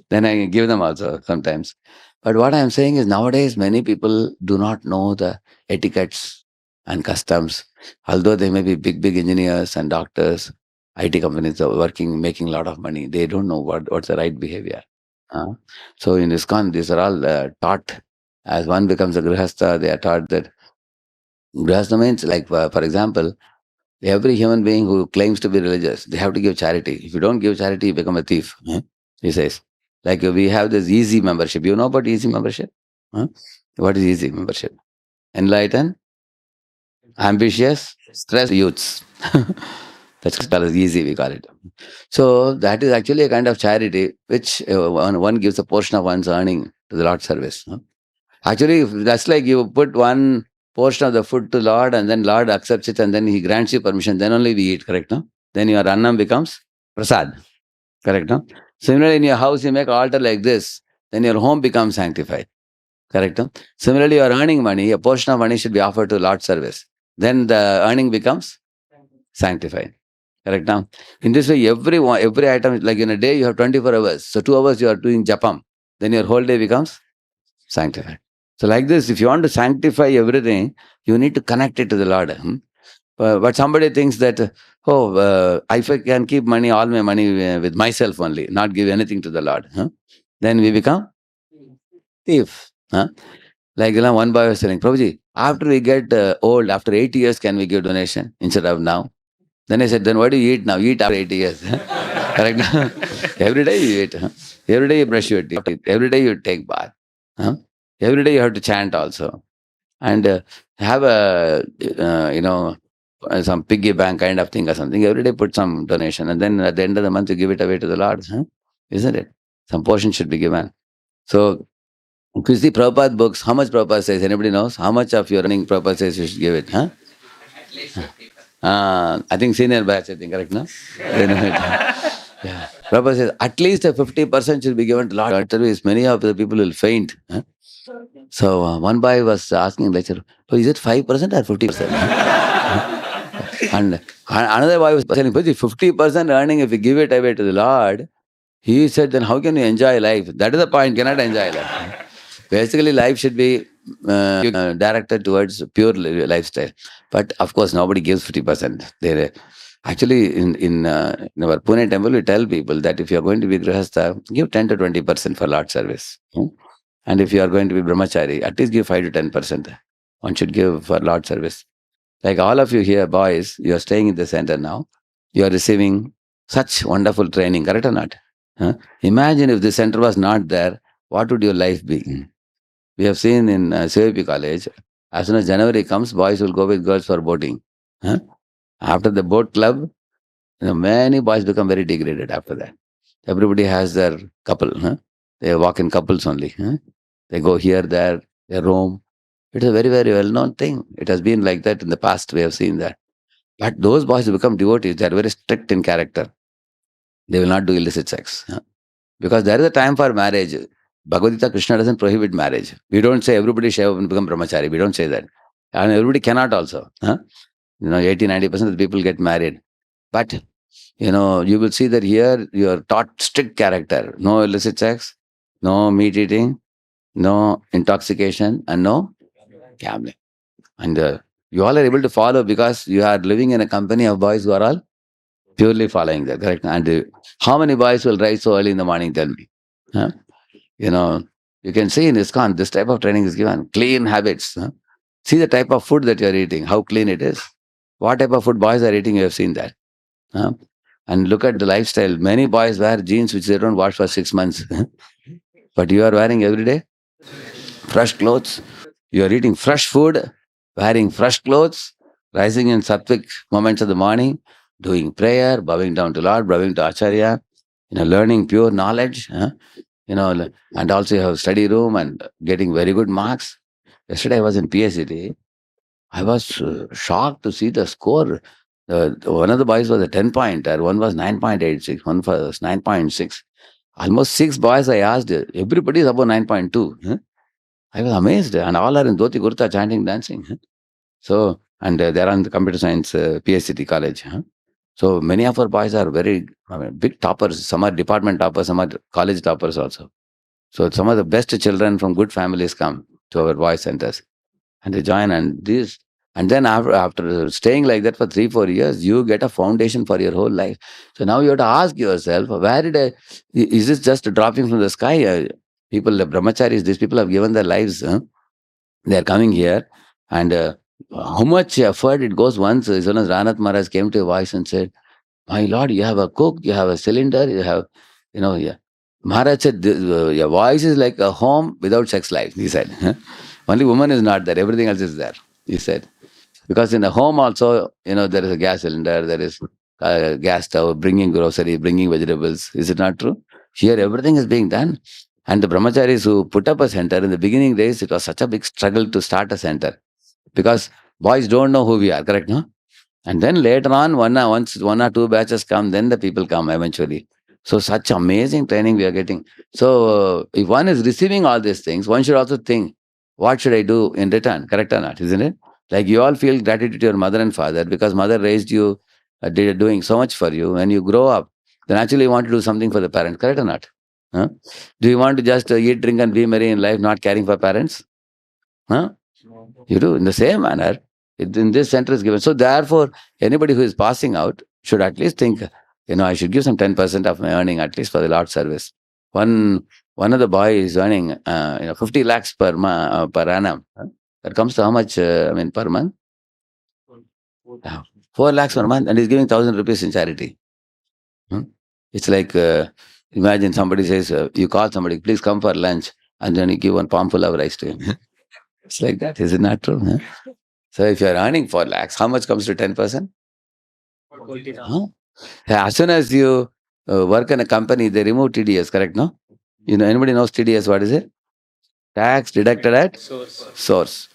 Then I give them also sometimes. But what I am saying is nowadays many people do not know the etiquettes and customs. Although they may be big engineers and doctors, IT companies are working, making a lot of money. They don't know what's the right behavior. So in ISKCON, these are all taught. As one becomes a grihastha, they are taught that grihastha means, like, for example, every human being who claims to be religious, they have to give charity. If you don't give charity, you become a thief. He says. Like we have this easy membership. You know about easy membership? What is easy membership? Enlightened, ambitious, stressed youths. That's called as easy, we call it. So that is actually a kind of charity which one gives a portion of one's earning to the Lord's service. Actually, that's like you put one portion of the food to Lord and then Lord accepts it and then He grants you permission. Then only we eat, correct? No? Then your annam becomes prasad, correct? No? Similarly, in your house, you make an altar like this, then your home becomes sanctified, correct? No? Similarly, you are earning money, a portion of money should be offered to Lord's service. Then the earning becomes sanctified. Correct now? In this way, every item, like in a day, you have 24 hours. So 2 hours you are doing japam. Then your whole day becomes sanctified. So like this, if you want to sanctify everything, you need to connect it to the Lord. But somebody thinks that, if I can keep all my money with myself only, not give anything to the Lord, then we become thief. Like one boy was saying, Prabhuji, after we get old, after 80 years, can we give donation instead of now? Then I said, then what do you eat now? Eat after 80 years. Correct? Every day you eat. Every day you brush your teeth. Every day you take bath. Every day you have to chant also. And have some piggy bank kind of thing or something. Every day put some donation. And then at the end of the month, you give it away to the Lord. Isn't it? Some portion should be given. So, if you see Prabhupada books, how much Prabhupada says? Anybody knows? How much of your earning Prabhupada says you should give it? I think senior batch, I think, correct, no? Yeah. Prabhupada says, at least a 50% should be given to Lord. Otherwise, many of the people will faint. So, one boy was asking lecturer, so is it 5% or 50%? And another boy was telling, 50% earning, if you give it away to the Lord, he said, then how can you enjoy life? That is the point, cannot enjoy life. Basically, life should be directed towards pure lifestyle. But of course, nobody gives 50%. Actually, in our Pune temple, we tell people that if you are going to be Grihastha, give 10 to 20% for Lord service. And if you are going to be Brahmachari, at least give 5 to 10%. One should give for Lord service. Like all of you here, boys, you are staying in the center now. You are receiving such wonderful training, correct or not? Imagine if the center was not there, what would your life be? We have seen in CVP college, as soon as January comes, boys will go with girls for boating. After the boat club, many boys become very degraded after that. Everybody has their couple. They walk in couples only. They go here, there, they roam. It's a very, very well-known thing. It has been like that in the past. We have seen that. But those boys who become devotees, they are very strict in character. They will not do illicit sex. Because there is a time for marriage. Bhagavad Gita, Krishna doesn't prohibit marriage. We don't say everybody shall become brahmachari. We don't say that. And everybody cannot also. 80-90% of the people get married. But, you will see that here you are taught strict character. No illicit sex, no meat eating, no intoxication, and no gambling. And you all are able to follow because you are living in a company of boys who are all purely following that, correct? And how many boys will rise so early in the morning, tell me? You can see in ISKCON, this type of training is given. Clean habits. See the type of food that you are eating, how clean it is. What type of food boys are eating, you have seen that. And look at the lifestyle. Many boys wear jeans which they don't wash for 6 months. But you are wearing every day fresh clothes. You are eating fresh food, wearing fresh clothes, rising in sattvic moments of the morning, doing prayer, bowing down to Lord, bowing to Acharya, learning pure knowledge, and also you have study room and getting very good marks. Yesterday I was in PhD. I was shocked to see the score. One of the boys was a 10-pointer, one was 9.86, one was 9.6. Almost 6 boys I asked, everybody is above 9.2. I was amazed, and all are in dhoti kurta chanting, dancing. So, and they are in the computer science PhD college. So many of our boys are very big toppers. Some are department toppers, some are college toppers also. So some of the best children from good families come to our boys centers, and they join. And then after staying like that for 3-4 years, you get a foundation for your whole life. So now you have to ask yourself, is this just dropping from the sky? People, the brahmacharis, these people have given their lives. They are coming here, and how much effort it goes. Once, as soon as Ranath Maharaj came to a voice and said, my Lord, you have a cook, you have a cylinder, you have, yeah. Maharaj said, your voice is like a home without sex life, he said. Only woman is not there, everything else is there, he said. Because in the home also, there is a gas cylinder, there is a gas stove, bringing grocery, bringing vegetables. Is it not true? Here, everything is being done. And the brahmacharis who put up a center, in the beginning days, it was such a big struggle to start a center. Because boys don't know who we are, correct, no? And then later on, once 1 or 2 batches come, then the people come eventually. So such amazing training we are getting. So if one is receiving all these things, one should also think, what should I do in return? Correct or not, isn't it? Like you all feel gratitude to your mother and father because mother raised you doing so much for you. When you grow up, then actually you want to do something for the parents, correct or not? Huh? Do you want to just eat, drink, and be merry in life, not caring for parents? Huh? You do in the same manner. In this center is given. So therefore, anybody who is passing out should at least think, I should give some 10% of my earning at least for the Lord's service. One of the boys is earning 50 lakhs per annum. Huh? That comes to how much? Per month? 4 lakhs per month, and he's giving 1,000 rupees in charity. It's like, imagine somebody says, you call somebody, please come for lunch, and then you give one palmful of rice to him. It's like that. Is it not true? Huh? So if you're earning 4 lakhs, how much comes to 10%? Huh? As soon as you work in a company, they remove TDS, correct, no? Anybody knows TDS, what is it? Tax deducted at source.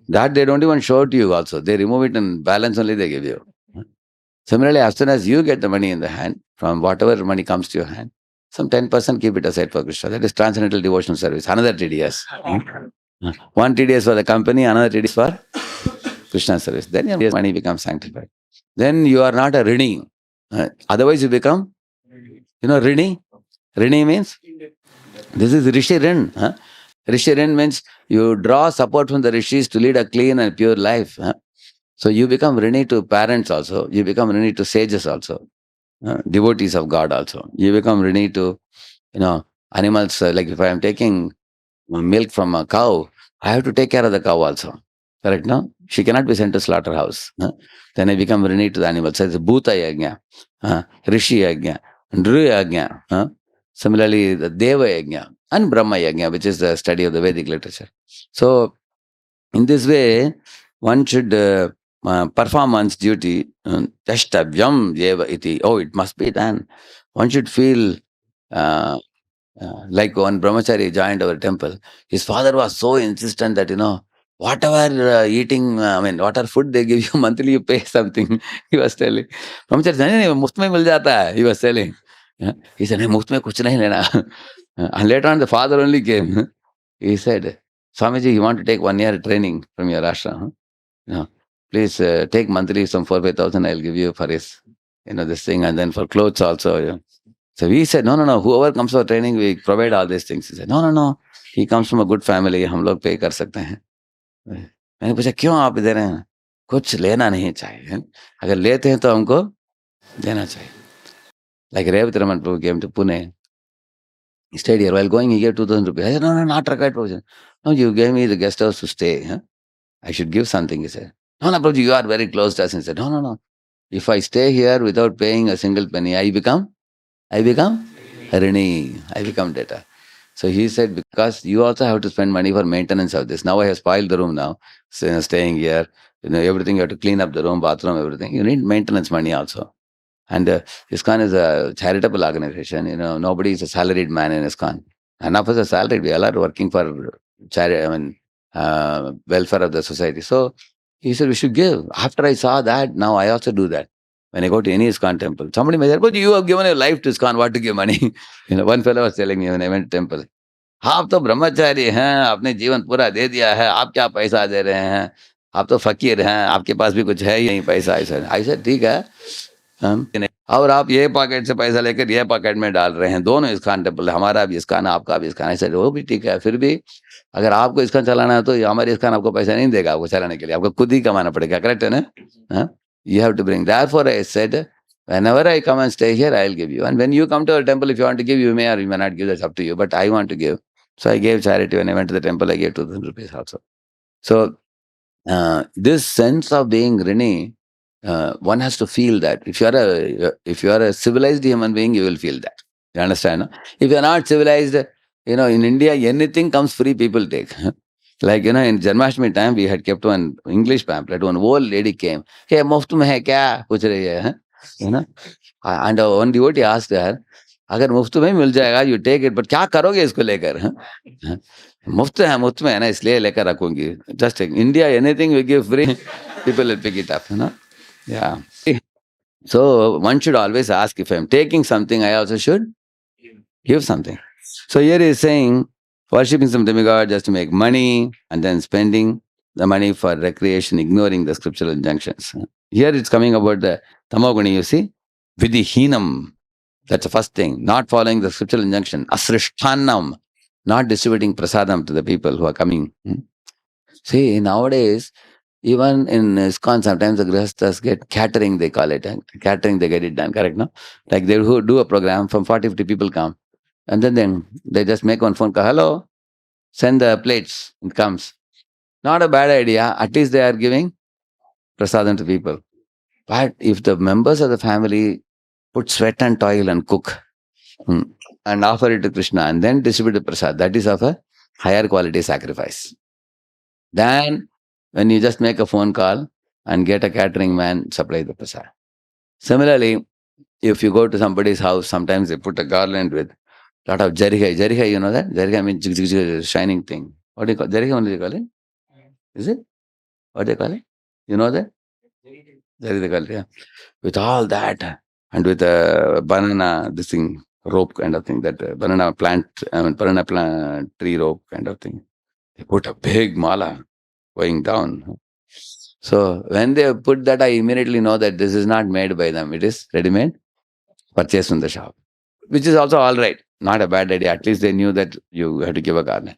That they don't even show to you also. They remove it and balance only they give you. Similarly, as soon as you get the money in the hand, from whatever money comes to your hand, some 10% keep it aside for Krishna. That is transcendental devotional service. Another TDS. One TDS for the company, another TDS for Krishna service. Then your money becomes sanctified. Then you are not a Rini. Otherwise you become, Rini. Rini means, this is Rishi Rin. Rishi Rin means you draw support from the Rishis to lead a clean and pure life. So you become Rini to parents also. You become Rini to sages also. Devotees of God also. You become Rini to, animals. Like if I am taking milk from a cow, I have to take care of the cow also. Correct, no? She cannot be sent to slaughterhouse. Then I become Rini to the animals. So it's Bhuta Yajna, Rishi Yajna, Nru Yajna. Similarly, the Deva Yajna and Brahma Yajna, which is the study of the Vedic literature. So, in this way, one should perform one's duty. Tashtavyam Jeva iti. Oh, it must be done. One should feel like one brahmachari joined our temple. His father was so insistent that, whatever whatever food they give you monthly, you pay something. He was telling. Brahmachari said, "नहीं, मुफ्त में मिल जाता है." He was telling. He said, "नहीं, मुफ्त में कुछ नहीं लेना." And later on, the father only came. He said, "Swamiji, you want to take 1 year training from your ashram? Please take monthly some 4,000-5,000 I'll give you for his, this thing, and then for clothes also." So we said, no, whoever comes for training, we provide all these things. He said, no, he comes from a good family, हम लोग pay कर सकते हैं. मैंने पूछा, क्यों आप दे रहे हैं? कुछ लेना नहीं चाहिए. अगर लेते हैं तो हमको देना चाहिए. Like Revati Raman Prabhu came to Pune. He stayed here. While going, he gave 2,000 rupees. I said, no, not required provision. No, you gave me the guest house to stay. I should give something, he said. No, Prabhuji, you are very close to us. He said, no. If I stay here without paying a single penny, I become Rini. I become debtor. So he said, because you also have to spend money for maintenance of this. Now I have spoiled the room now, staying here. Everything, you have to clean up the room, bathroom, everything. You need maintenance money also. And ISKCON is a charitable organization. Nobody is a salaried man in ISKCON. None of us are salaried. We all are working for charity, welfare of the society. So he said, we should give. After I saw that, now I also do that. When I go to any ISKCON temple, somebody may say, but you have given your life to ISKCON, what to give money? One fellow was telling me when I went to temple, आप तो ब्रह्मचारी हैं, आपने जीवन पूरा दे दिया है, आप क्या पैसा दे रहे हैं? आप तो फकीर हैं, आपके पास भी कुछ है ही नहीं पैसा. ऐसा ठीक है. और आप ये पॉकेट से पैसा लेकर ये पॉकेट में डाल रहे हैं. दोनों ISKCON टेम्पल, हमारा भी ISKCON, आपका भी ISKCON. ऐसा वो भी ठीक है. फिर भी अगर आपको ISKCON चलाना है तो हमारे ISKCOन आपको पैसा नहीं देगा. आपको चलाने के लिए आपको खुद ही कमाना पड़ेगा. करेक्ट है ना? You have to bring. Therefore, I said, whenever I come and stay here, I'll give you. And when you come to our temple, if you want to give, you may or you may not give. That's up to you. But I want to give. So I gave charity. When I went to the temple, I gave 2,000 rupees also. So this sense of being Rini, one has to feel that. If you are a civilized human being, you will feel that. You understand? No? If you are not civilized, in India, anything comes free, people take. Like, in Janmashtami time, we had kept one English pamphlet. One old lady came. Hey, muft mein hai kya? Puch rahi hai. And one devotee asked her, अगर मुफ्त में मिल जाएगा, you take it, but क्या करोगे इसको लेकर? मुफ्त है ना, इसलिए लेकर रखूंगी. Just take. India, anything we give free, people will pick it up. Yeah. So one should always ask, if I'm taking something, I also should give something. So here he is saying, worshipping some demigod just to make money and then spending the money for recreation, ignoring the scriptural injunctions. Here it's coming about the tamoguni, you see. Vidihinam. That's the first thing. Not following the scriptural injunction. Asrishthanam. Not distributing prasadam to the people who are coming. See, nowadays, even in ISKCON, sometimes the grihasthas get catering, they call it. Catering, they get it done, correct, no? Like they do a program, from 40, 50 people come. And then they just make one phone call. Hello, send the plates. It comes. Not a bad idea. At least they are giving prasadam to people. But if the members of the family put sweat and toil and cook and offer it to Krishna and then distribute the prasad, that is of a higher quality sacrifice than when you just make a phone call and get a catering man supply the prasad. Similarly, if you go to somebody's house, sometimes they put a garland with lot of jarihai. Jarihai, you know that? Jarihai means shining thing. What do you call jarihai? Only they call it? Is it? What do they call it? You know that? Jarihai they call it, yeah. With all that and with a banana, this thing, rope kind of thing, that banana plant, banana plant tree rope kind of thing. They put a big mala going down. So when they put that, I immediately know that this is not made by them. It is ready-made, purchased from the shop, which is also all right. Not a bad idea. At least they knew that you have to give a garland.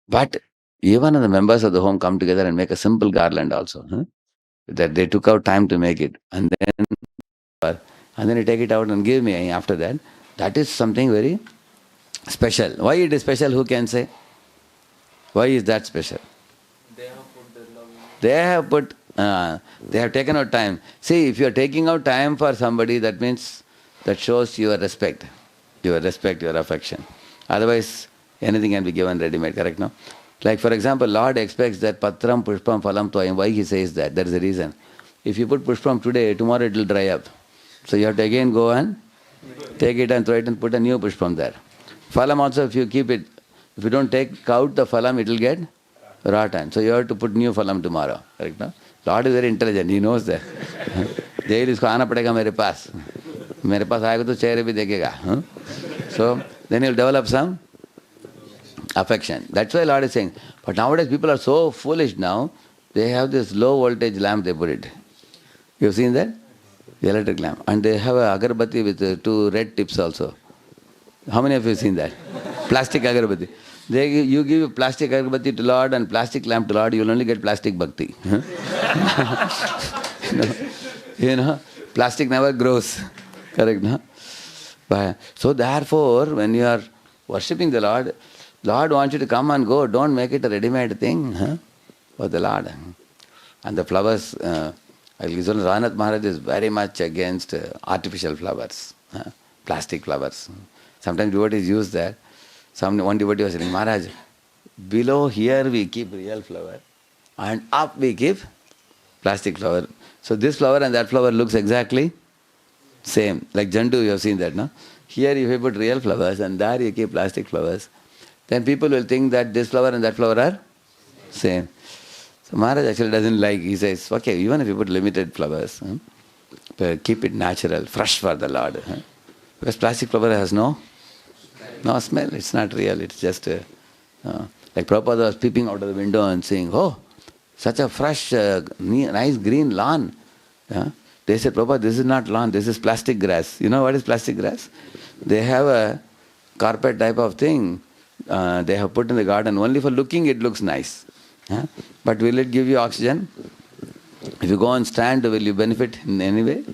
But even the members of the home come together and make a simple garland also. That they took out time to make it. And then you take it out and give me after that. That is something very special. Why it is special? Who can say? Why is that special? They have put, they have taken out time. See, if you are taking out time for somebody, that means, that shows your respect, your affection. Otherwise, anything can be given ready-made, correct, no? Like, for example, Lord expects that patram pushpam phalam tvayam. Why he says that? There is a reason. If you put pushpam today, tomorrow it will dry up. So you have to again go and take it and throw it and put a new pushpam there. Phalam also, if you keep it, if you don't take out the phalam, it will get rotten. So you have to put new phalam tomorrow. Correct, no? Lord is very intelligent. He knows that. Daily isko aana padega mere paas. Mere paas aayega to chehre bhi dekhega. So then he'll develop some affection. That's why Lord is saying. But nowadays people are so foolish now. They have this low voltage lamp, they put it. You've seen that? The electric lamp. And they have a agarbatti with 2 red tips also. How many of you have seen that? Plastic agarbatti. You give a plastic agarbatti to Lord and plastic lamp to Lord, you will only get plastic bhakti. You know, plastic never grows. Correct, no? So therefore, when you are worshipping the Lord, Lord wants you to come and go. Don't make it a ready-made thing for the Lord. And the flowers, Ranath Maharaj is very much against artificial flowers, plastic flowers. Sometimes devotees use that. One devotee was saying, Maharaj, below here we keep real flower and up we keep plastic flower. So this flower and that flower looks exactly same. Like Jandu, you have seen that, no? Here if you put real flowers and there you keep plastic flowers, then people will think that this flower and that flower are same. So Maharaj actually doesn't like, he says, okay, even if you put limited flowers, but keep it natural, fresh for the Lord. Because plastic flower has no smell, it's not real, it's just, like Prabhupada was peeping out of the window and saying, oh, such a fresh, nice green lawn. They said, Prabhupada, this is not lawn, this is plastic grass. You know what is plastic grass? They have a carpet type of thing they have put in the garden. Only for looking it looks nice. But will it give you oxygen? If you go and stand, will you benefit in any way?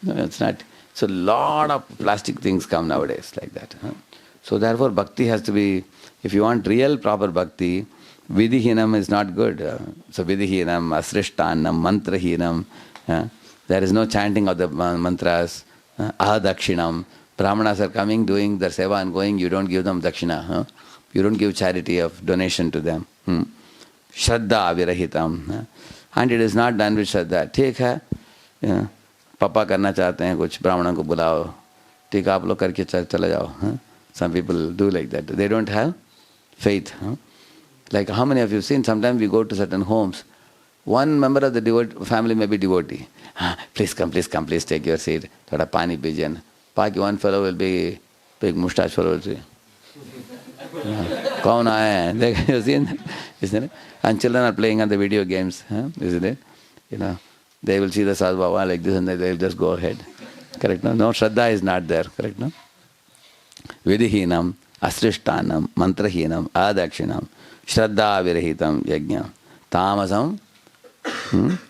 No, it's not. So a lot of plastic things come nowadays like that. So therefore bhakti has to be, if you want real proper bhakti, vidhihinam is not good. So vidhihinam, asrishtanam, mantrahinam. There is no chanting of the mantras. Ahadakshinam. Brahmanas are coming, doing their seva and going, you don't give them dakshina. You don't give charity of donation to them. Shraddha avirahitam. And it is not done with Shraddha. ठीक है, पापा करना चाहते हैं कुछ, ब्राह्मणों को बुलाओ, ठीक आप लोग करके चले जाओ. Some people do like that. They don't have faith. Like how many of you have seen, sometimes we go to certain homes, one member of the family may be devotee. Please come, please take your seat. Thoda pani pigeon. Paki, one fellow will be big mustache fellow will say, kaun aaya hai? You seen that? Isn't it? And children are playing on the video games, isn't it? You know, They will see the sadhu baba like this and they will just go ahead. Correct? No, no, Shraddha is not there. Correct? No? Vidihinam, asrishtanam, mantrahinam, adakshinam, Shraddha virahitam yajna, tamasam,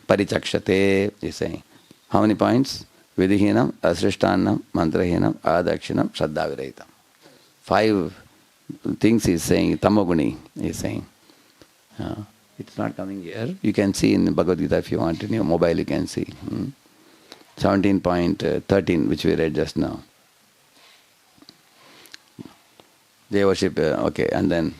parichakshate, is saying. How many points? Vidihinam, asrishtanam, mantrahinam, adakshinam, Shraddha virahitam. 5 things he is saying, tamoguni is saying. It's not coming here. You can see in Bhagavad Gita if you want. In your mobile you can see. 17.13 which we read just now. They worship, okay, and then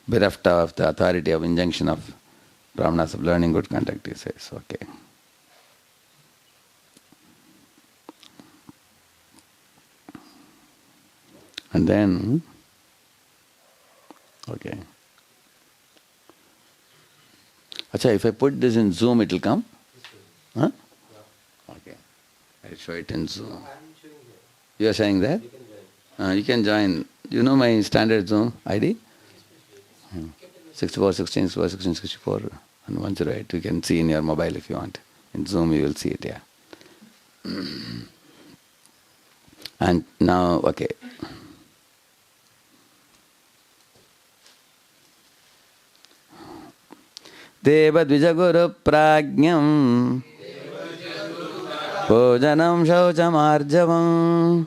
bereft of the authority of injunction of brahmanas of learning good conduct, he says, okay. And then, okay. Acha, if I put this in Zoom, it will come? Huh? Okay. I'll show it in Zoom. You are saying that? You can join. You know my standard Zoom ID? 64, 16, 64, 16, 64, and 108. You can see in your mobile if you want. In Zoom you will see it, yeah. And now, okay. Devadvijaguru prajñam bhojanam shauchamarjavam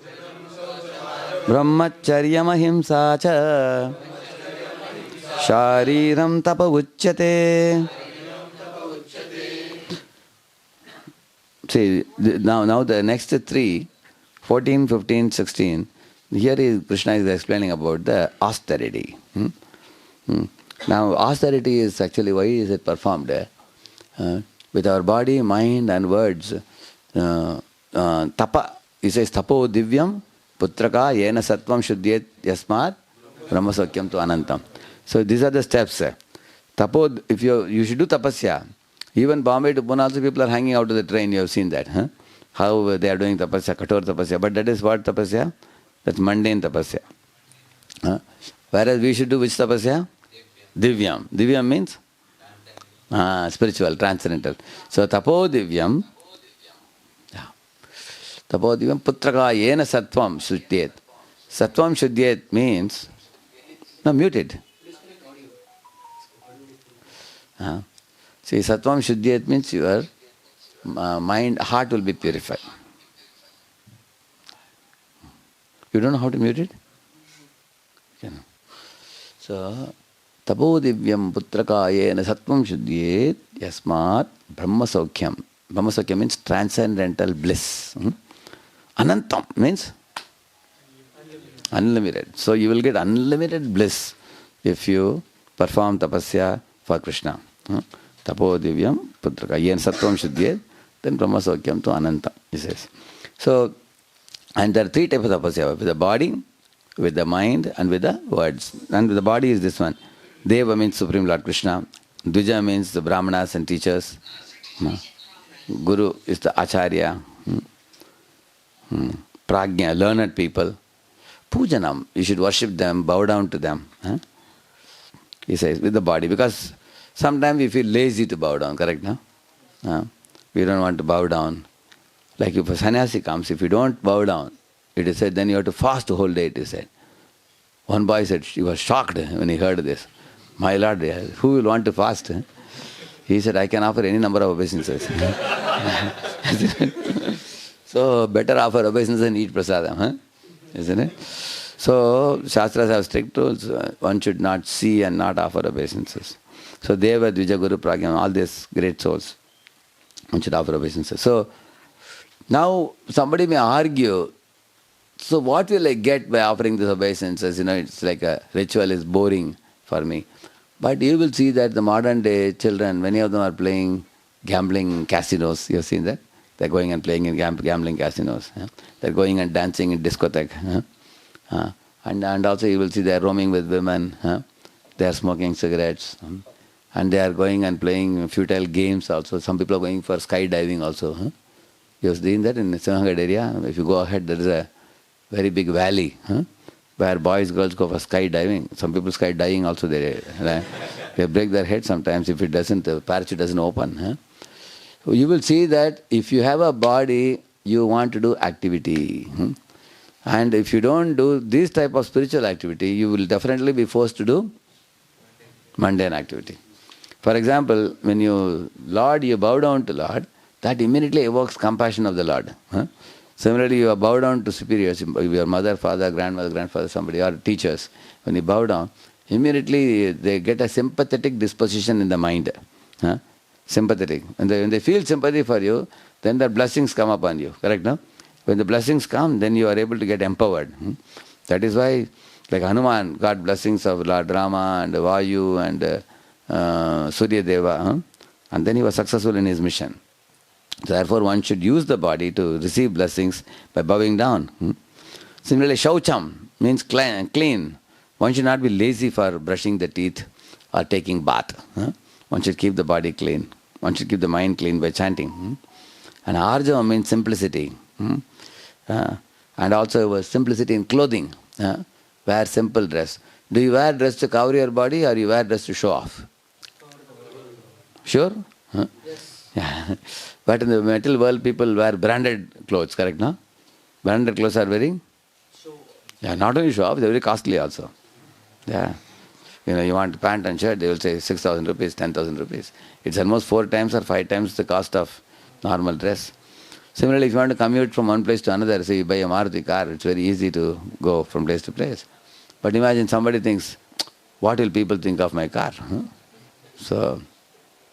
brahmacharyam ahimsa cha shariram tapa uchyate. See, now the next 3, 14, 15, 16, here is Krishna is explaining about the austerity. Now, austerity is actually, why is it performed? With our body, mind and words. Tapa, he says, tapo divyam putraka yena sattvam shuddhyet yasmat brahmasokyam tu anantam. So these are the steps. Tapo, if you should do tapasya. Even Bombay to Pune also people are hanging out of the train, you have seen that. How they are doing tapasya, kathor tapasya. But that is what tapasya? That's mundane tapasya. Whereas we should do which tapasya? Divyam. Divyam means? Spiritual, transcendental. So tapo divyam. Tapo divyam putraka yena sattvam shuddhyet. Sattvam shuddhyet means, no, muted. See, sattvam shuddhyet means your mind, heart will be purified. You don't know how to mute it? So, tapo divyam putraka yena sattvam shuddhyet yasmat brahmasaukyam. Brahmasaukyam means transcendental bliss. Anantam means unlimited. So you will get unlimited bliss if you perform tapasya for Krishna. Tapo divyam putraka yena sattvam shuddhyet, then brahmasaukyam to anantam, he says. So, and there are 3 types of tapasya: with the body, with the mind, and with the words. And with the body is this one. Deva means Supreme Lord Krishna. Dvija means the brahmanas and teachers. Guru is the acharya. Prajna, learned people. Pujanam, you should worship them, bow down to them. He says, with the body. Because sometimes we feel lazy to bow down, correct now? We don't want to bow down. Like if a sannyasi comes, if you don't bow down, it is said, then you have to fast the whole day, it is said. One boy said, he was shocked when he heard this. My Lord, who will want to fast? He said, I can offer any number of obeisances. So, better offer obeisances than eat prasadam, isn't it? So, Shastras have strict rules. One should not see and not offer obeisances. So, Deva, Dvija, Guru, Pragyan, all these great souls, one should offer obeisances. So, now somebody may argue, so what will I get by offering these obeisances? It's like a ritual is boring for me. But you will see that the modern day children, many of them are playing gambling casinos. You have seen that? They're going and playing in gambling casinos. They're going and dancing in discotheque. And also you will see they're roaming with women. They're smoking cigarettes. And they are going and playing futile games also. Some people are going for skydiving also. You have seen that in the Srinagar area? If you go ahead, there is a very big valley. where boys, girls go for skydiving. Some people skydiving also, they break their head sometimes if the parachute doesn't open. Huh? So you will see that if you have a body, you want to do activity. And if you don't do this type of spiritual activity, you will definitely be forced to do mundane activity. For example, when you bow down to Lord, that immediately evokes compassion of the Lord. Similarly, you bow down to superiors, your mother, father, grandmother, grandfather, somebody, or teachers. When you bow down, immediately they get a sympathetic disposition in the mind. Sympathetic. When they feel sympathy for you, then their blessings come upon you. Correct, no? When the blessings come, then you are able to get empowered. That is why, like Hanuman got blessings of Lord Rama and Vayu and Surya Deva, and then he was successful in his mission. Therefore, one should use the body to receive blessings by bowing down. Similarly, shaucham means clean. One should not be lazy for brushing the teeth or taking bath. One should keep the body clean. One should keep the mind clean by chanting. And arjava means simplicity. And also simplicity in clothing. Wear simple dress. Do you wear dress to cover your body or you wear dress to show off? Sure? Yes. Yeah. But in the material world, people wear branded clothes, correct, no? Branded clothes are very? Yeah, not only show off, they're very costly also. Yeah. You want pant and shirt, they will say 6,000 rupees, 10,000 rupees. It's almost 4 times or 5 times the cost of normal dress. Similarly, if you want to commute from one place to another, say you buy a Maruti car, it's very easy to go from place to place. But imagine somebody thinks, what will people think of my car? So,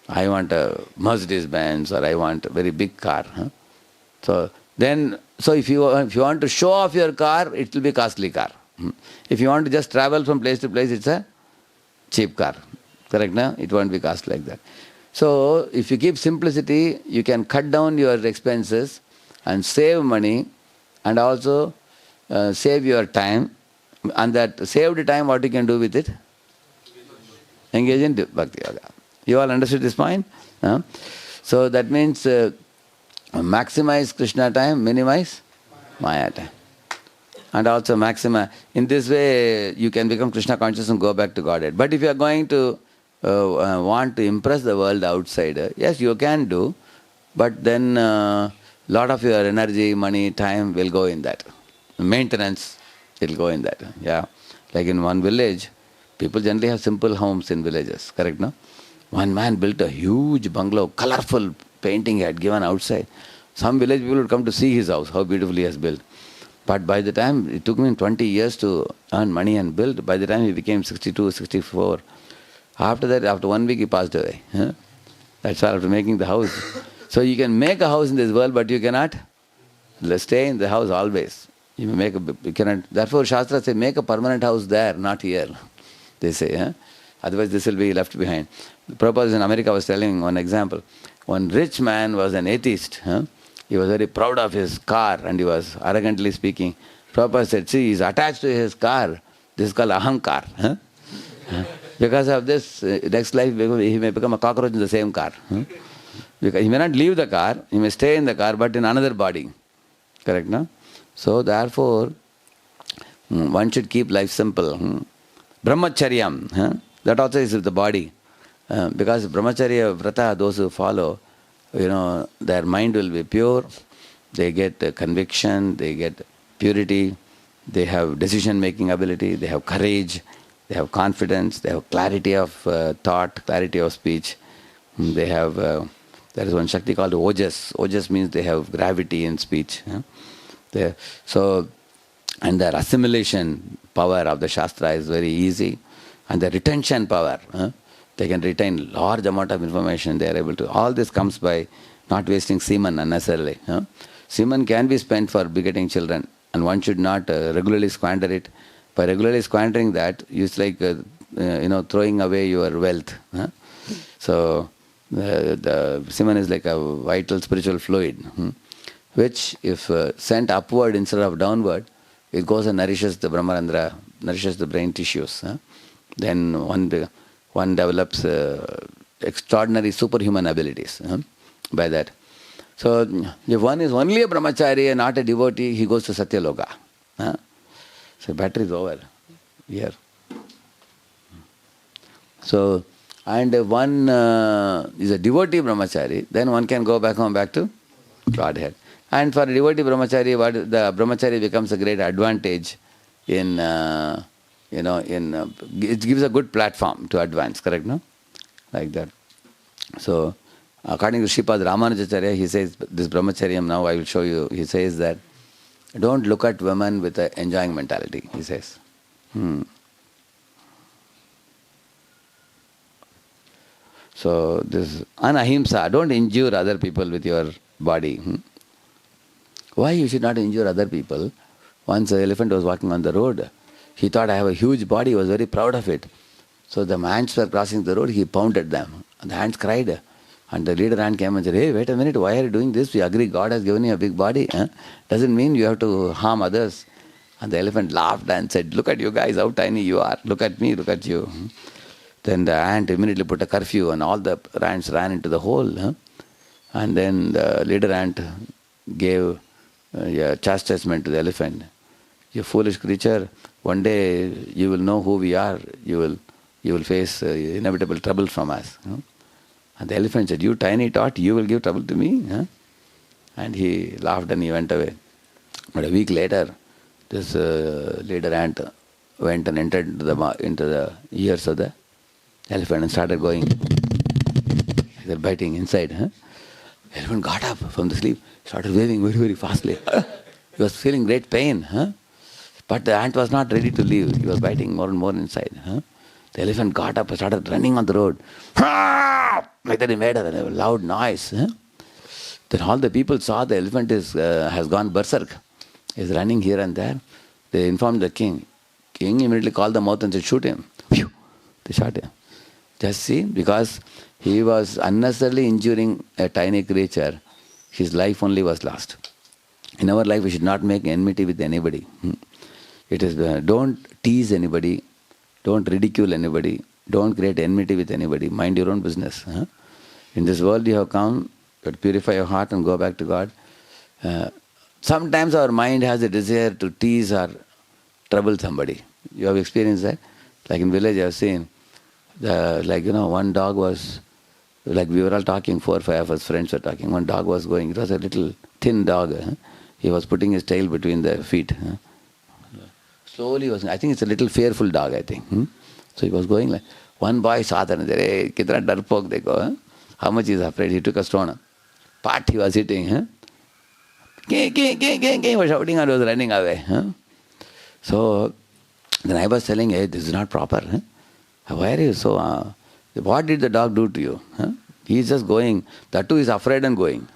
I want a Mercedes Benz or I want a very big car. So if you want to show off your car, it will be a costly car. If you want to just travel from place to place, it's a cheap car. Correct, no? It won't be cost like that. So if you keep simplicity, you can cut down your expenses and save money and also save your time. And that saved time, what you can do with it? Engage in Bhakti Yoga. You all understood this point? So that means maximize Krishna time, minimize Maya time. And also maximize. In this way, you can become Krishna conscious and go back to Godhead. But if you are going to want to impress the world outside, yes, you can do. But then lot of your energy, money, time will go in that. Maintenance will go in that. Yeah. Like in one village, people generally have simple homes in villages. Correct, no? One man built a huge bungalow, colorful painting he had given outside. Some village people would come to see his house, how beautifully he has built. But by the time, it took him 20 years to earn money and build, by the time he became 62, 64, after that, after 1 week he passed away. That's all, after making the house. So you can make a house in this world, but you cannot stay in the house always. You cannot. Therefore Shastra says, make a permanent house there, not here. They say, otherwise this will be left behind. Prabhupada in America was telling one example. One rich man was an atheist. He was very proud of his car and he was arrogantly speaking. Prabhupada said, see, he is attached to his car. This is called ahankar. Because of this, next life he may become a cockroach in the same car. Because he may not leave the car, he may stay in the car but in another body. Correct, no? So therefore, one should keep life simple. Brahmacharyam, that also is with the body. Because brahmacharya vrata, those who follow, their mind will be pure, they get conviction, they get purity, they have decision-making ability, they have courage, they have confidence, they have clarity of thought, clarity of speech. They have, there is one Shakti called Ojas. Ojas means they have gravity in speech. And their assimilation power of the Shastra is very easy. And the retention power, they can retain large amount of information. They are able to. All this comes by not wasting semen unnecessarily. Semen can be spent for begetting children, and one should not regularly squander it. By regularly squandering that, it's like throwing away your wealth. So the semen is like a vital spiritual fluid, which if sent upward instead of downward, it goes and nourishes the Brahmarandra, nourishes the brain tissues. Then one develops extraordinary superhuman abilities by that. So if one is only a brahmachari and not a devotee, he goes to Satyaloka. So battery is over here. So, and one is a devotee brahmachari, then one can go back home back to Godhead. And for a devotee brahmachari, the brahmachari becomes a great advantage in, it gives a good platform to advance, correct, no? Like that. So, according to Sripad Ramanujacharya, he says, this brahmacharyam now I will show you, he says that, don't look at women with an enjoying mentality, he says. So, this anahimsa, don't injure other people with your body. Why you should not injure other people? Once an elephant was walking on the road. He thought, I have a huge body, he was very proud of it. So the ants were crossing the road, he pounded them. And the ants cried. And the leader ant came and said, hey, wait a minute, why are you doing this? We agree God has given you a big body. Doesn't mean you have to harm others. And the elephant laughed and said, look at you guys, how tiny you are. Look at me, look at you. Then the ant immediately put a curfew and all the ants ran into the hole. And then the leader ant gave a chastisement to the elephant. You foolish creature, one day you will know who we are. You will face inevitable trouble from us. And the elephant said, you tiny tot, you will give trouble to me? And he laughed and he went away. But a week later, this leader ant went and entered into the ears of the elephant and started going. They're biting inside. The elephant got up from the sleep, started waving very, very fastly. He was feeling great pain. But the ant was not ready to leave. He was biting more and more inside. The elephant got up and started running on the road. Like that he made a loud noise. Then all the people saw the elephant has gone berserk. He's running here and there. They informed the king. King immediately called the mouth and said, shoot him. Phew! They shot him. Just see, because he was unnecessarily injuring a tiny creature, his life only was lost. In our life, we should not make enmity with anybody. It is don't tease anybody, don't ridicule anybody, don't create enmity with anybody. Mind your own business. In this world you have come, you have to purify your heart and go back to God. Sometimes our mind has a desire to tease or trouble somebody. You have experienced that? Like in village I have seen, one dog was, like we were all talking, 4 or 5 of us friends were talking. One dog was going, it was a little thin dog. He was putting his tail between the feet. Slowly was, I think it's a little fearful dog, I think. So he was going like, one boy saw that and said, hey, kitna darpok dekho. How much he is afraid? He took a stone. Pat he was hitting. He was shouting and was running away. So then I was telling, hey, this is not proper. Why are you so... what did the dog do to you? He is just going. That too is afraid and going.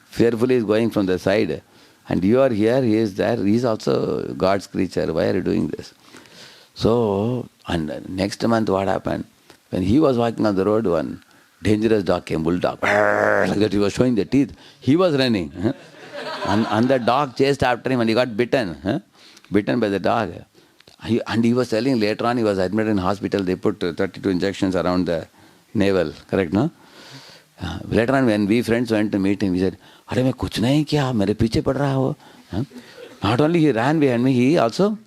Fearfully is going from the side. And you are here, he is there. He is also God's creature. Why are you doing this? So, and next month what happened? When he was walking on the road, one dangerous dog came, bulldog. Like that he was showing the teeth. He was running. And the dog chased after him and he got bitten. Bitten by the dog. He was telling later on, he was admitted in hospital, they put 32 injections around the navel, correct, no? Later on, when we friends went to meet him, he said, "Arey, मैं कुछ नहीं किया, मेरे पीछे पड़ रहा हो." Not only he ran behind me, he also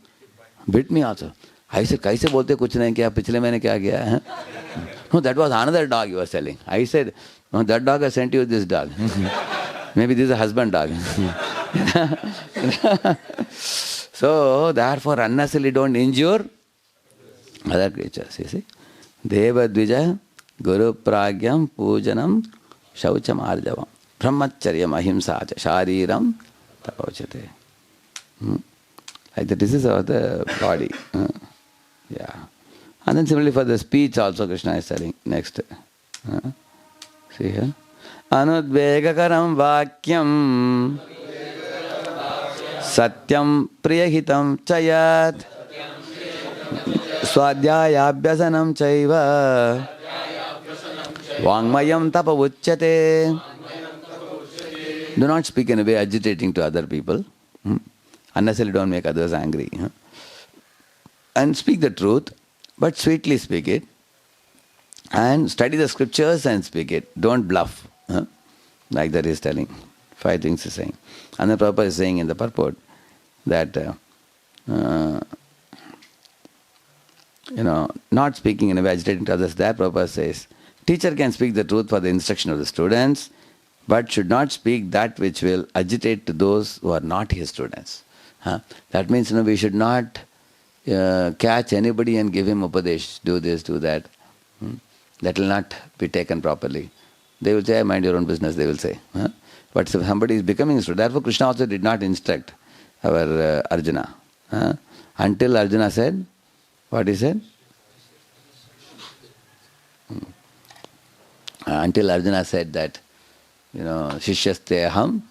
bit me also. I said, कैसे बोलते कुछ नहीं किया, पिछले महीने क्या किया? No, that was another dog he was telling. I said, no, that dog has sent you this dog. Maybe this is a husband dog. So, therefore, unnecessarily don't injure other creatures, you see. Deva Dvija, Guru Pragyam, Pujanam, Shaucham Arjavam, Brahmacharyam Ahimsa, Shariram, Tapochate. Like that, this is the body. Yeah. And then similarly for the speech also Krishna is telling. Next. See here. Anudvegakaram Vakyam Satyam Priyahitam Chayat Swadhyayabhyasanam Chaiva Vangmayam Tapa Uchyate. Do not speak in a way agitating to other people. Unnecessarily don't make others angry. And speak the truth, but sweetly speak it. And study the scriptures and speak it. Don't bluff. Like that he is telling. 5 things he is saying. And the Prabhupada is saying in the purport that not speaking in a way agitating to others. There Prabhupada says, teacher can speak the truth for the instruction of the students, but should not speak that which will agitate to those who are not his students. That means we should not catch anybody and give him upadesh, do this, do that. That will not be taken properly. They will say, mind your own business, they will say. But if somebody is becoming a student, therefore Krishna also did not instruct our Arjuna. Until Arjuna said, what he said? Until Arjuna said that, Shishyaste aham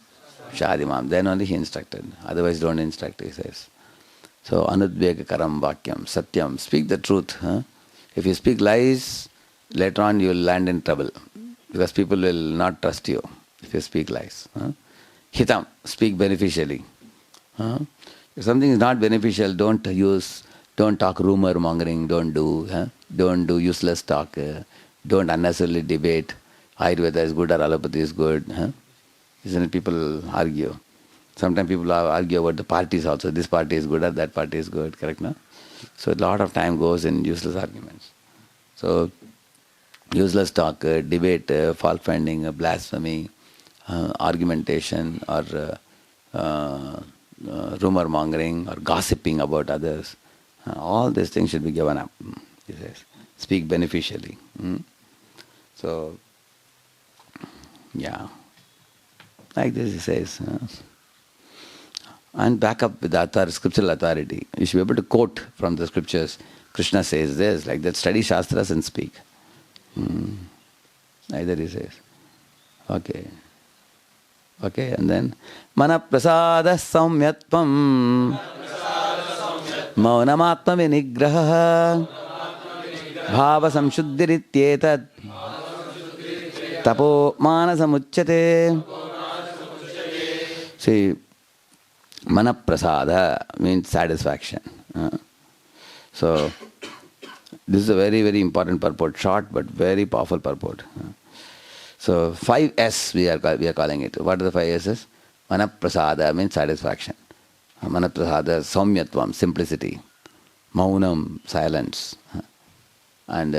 shadimam. Then only he instructed. Otherwise don't instruct, he says. So, anudvega karam vakyam, satyam. Speak the truth. If you speak lies, later on you will land in trouble. Because people will not trust you if you speak lies. Hitam, speak beneficially. If something is not beneficial, don't talk rumor mongering, don't do useless talk, don't unnecessarily debate. Ayurveda is good or allopathy is good. Isn't it? People argue. Sometimes people argue about the parties also. This party is good or that party is good, correct, no? So a lot of time goes in useless arguments. So useless talk, debate, fault finding, blasphemy, argumentation, or rumor mongering, or gossiping about others. All these things should be given up, he says. Speak beneficially. So, yeah. Like this he says. And back up with the scriptural authority. You should be able to quote from the scriptures. Krishna says this, like that, study shastras and speak. Like that he says. Okay, and then mana prasada samyatvam maunamatma vinigraha bhava samshuddhirityetat tapo manasamuchyate. See, mana prasada means satisfaction. So, this is a very, very important purport. Short but very powerful purport. So 5 S we are calling it. What are the 5 S's? Manaprasada means satisfaction. Manaprasada, saumyatvam, simplicity. Maunam, silence. And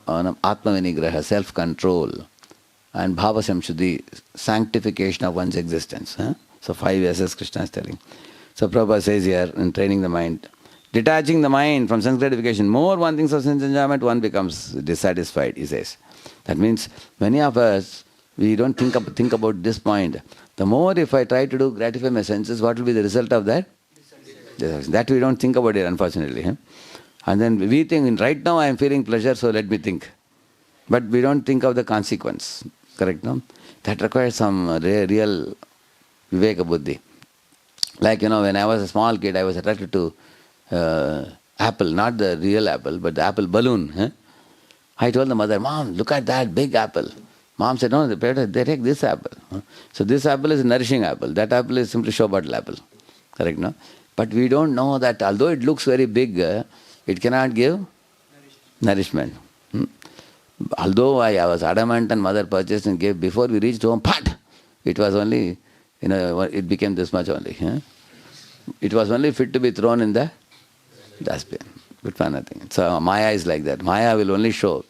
atmavinigraha, self-control. And bhava samshuddhi, sanctification of one's existence. So 5 S's Krishna is telling. So Prabhupada says here, in training the mind, detaching the mind from sense gratification, more one thinks of sense enjoyment, one becomes dissatisfied, he says. That means many of us, we don't think about this point. The more if I try to do gratify my senses, what will be the result of that? That we don't think about it, unfortunately. And then we think, right now I am feeling pleasure, so let me think. But we don't think of the consequence. Correct, no? That requires some real viveka buddhi. Like, when I was a small kid, I was attracted to apple, not the real apple, but the apple balloon. I told the mother, Mom, look at that big apple. Mom said, no, they take this apple. So this apple is a nourishing apple. That apple is simply show bottle apple. Correct, no? But we don't know that although it looks very big, it cannot give nourishment. Although I was adamant and mother purchased and gave, before we reached home, it was only, it became this much only. It was only fit to be thrown in the dustbin. Good for nothing. So Maya is like that. Maya will only show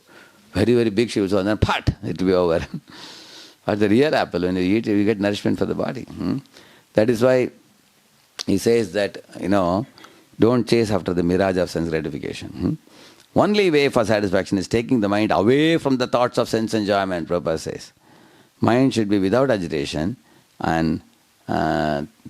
very, very big, she will show, and then it will be over. But the real apple, when you eat it, you get nourishment for the body. That is why he says that, don't chase after the mirage of sense gratification. Only way for satisfaction is taking the mind away from the thoughts of sense enjoyment, Prabhupada says. Mind should be without agitation and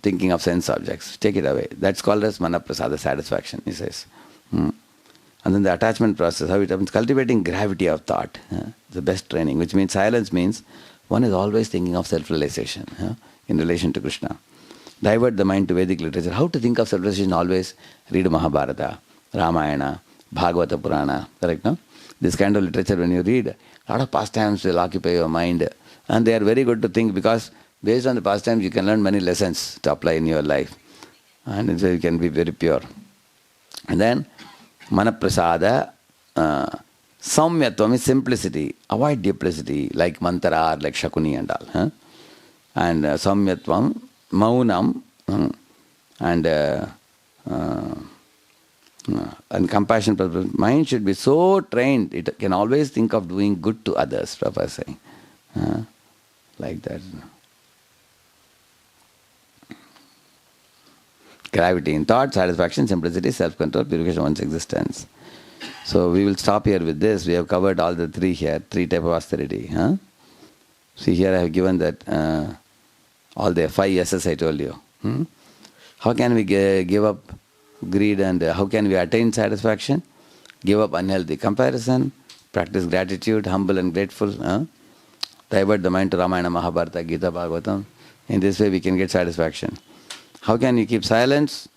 thinking of sense objects. Take it away. That's called as manaprasada, satisfaction, he says. And then the attachment process, how it happens, cultivating gravity of thought. The best training, which means silence means one is always thinking of self-realization in relation to Krishna. Divert the mind to Vedic literature. How to think of self-realization always? Read Mahabharata, Ramayana, Bhagavata Purana. Correct, no? This kind of literature, when you read, a lot of pastimes will occupy your mind. And they are very good to think because based on the pastimes you can learn many lessons to apply in your life. And so you can be very pure. And then, manaprasada, saumyatvam is simplicity. Avoid duplicity like mantara or like shakuni and all. And saumyatvam, maunam, and compassion. Mind should be so trained, it can always think of doing good to others, Prabhupada is saying. Like that. Gravity in thought, satisfaction, simplicity, self-control, purification of one's existence. So we will stop here with this. We have covered all the three here, three types of austerity. See, here I have given that all the 5 S's I told you. How can we give up greed, and how can we attain satisfaction? Give up unhealthy comparison, practice gratitude, humble and grateful. Divert the mind to Ramayana, Mahabharata, Gita, Bhagavatam. In this way we can get satisfaction. How can you keep silence?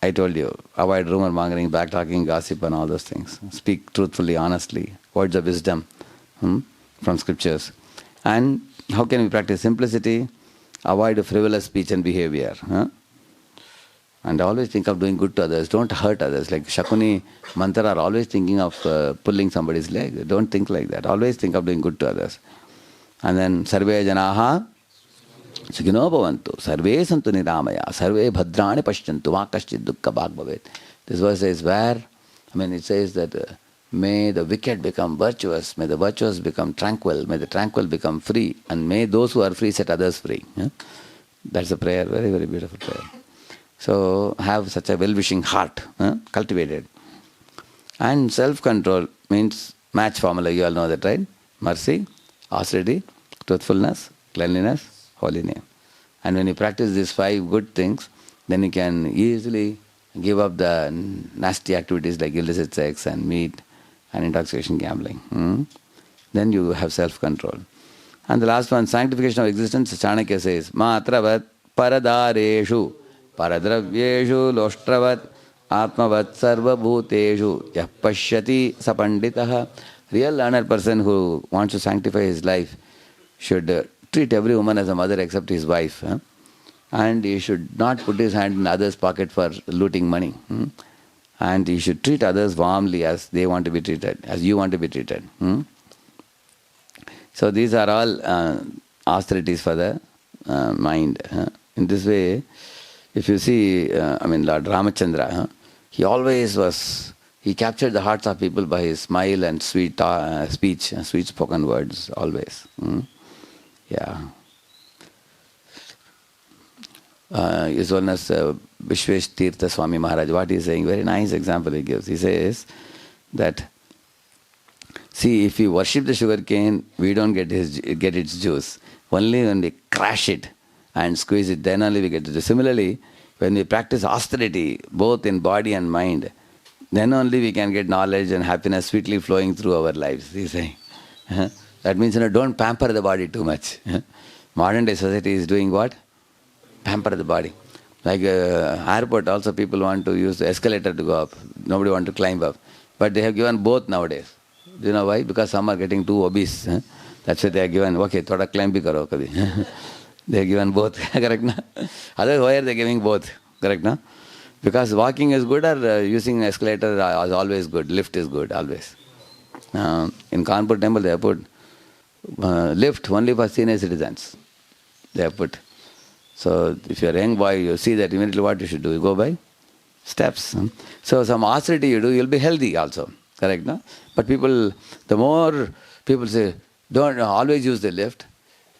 I told you, avoid rumor mongering, backtalking, gossip and all those things. Speak truthfully, honestly, words of wisdom from scriptures. And how can we practice simplicity? Avoid frivolous speech and behavior. And always think of doing good to others. Don't hurt others. Like Shakuni, Mantra are always thinking of pulling somebody's leg. Don't think like that. Always think of doing good to others. And then Sarve Janaha Sukhino bhavantu, sarve santu niramaya, sarve bhadrani pashyantu, ma kaschid dukkha bhag bhavet. This verse says where? It says that may the wicked become virtuous, may the virtuous become tranquil, may the tranquil become free, and may those who are free set others free. That's a prayer, very, very beautiful prayer. So have such a well-wishing heart, cultivated. And self-control means match formula, you all know that, right? Mercy, austerity, truthfulness, cleanliness, holiness. And when you practice these 5 good things, then you can easily give up the nasty activities like illicit sex and meat and intoxication, gambling. Then you have self-control. And the last one, sanctification of existence, Chanakya says, Matravat paradareshu paradravyeshu loshtravat atmavat sarva bhuteshu yah pashyati sapanditaha. Real learned person who wants to sanctify his life should treat every woman as a mother except his wife. And he should not put his hand in others' pocket for looting money. And he should treat others warmly as they want to be treated, as you want to be treated. So these are all austerities for the mind. In this way, if you see, Lord Ramachandra, he captured the hearts of people by his smile and sweet speech, sweet spoken words, always. Yeah. His Holiness Vishwesh Tirtha Swami Maharaj, what he is saying, very nice example he gives. He says that, see, if we worship the sugar cane, we don't get its juice. Only when we crash it and squeeze it, then only we get the juice. Similarly, when we practice austerity, both in body and mind, then only we can get knowledge and happiness sweetly flowing through our lives, he's saying. That means, don't pamper the body too much. Modern day society is doing what? Pamper the body. Like airport also, people want to use the escalator to go up. Nobody want to climb up. But they have given both nowadays. Do you know why? Because some are getting too obese. That's why they are given, okay, thoda climb bhi karo kabhi. They are given both, correct na? Otherwise, why are they giving both? Correct na? Because walking is good, or using escalator is always good. Lift is good, always. In Kanpur temple they have put lift only for senior citizens. They have put. So if you are a young boy, you see that immediately what you should do? You go by steps. So some austerity you do, you'll be healthy also. Correct, no? But the more people say, don't always use the lift,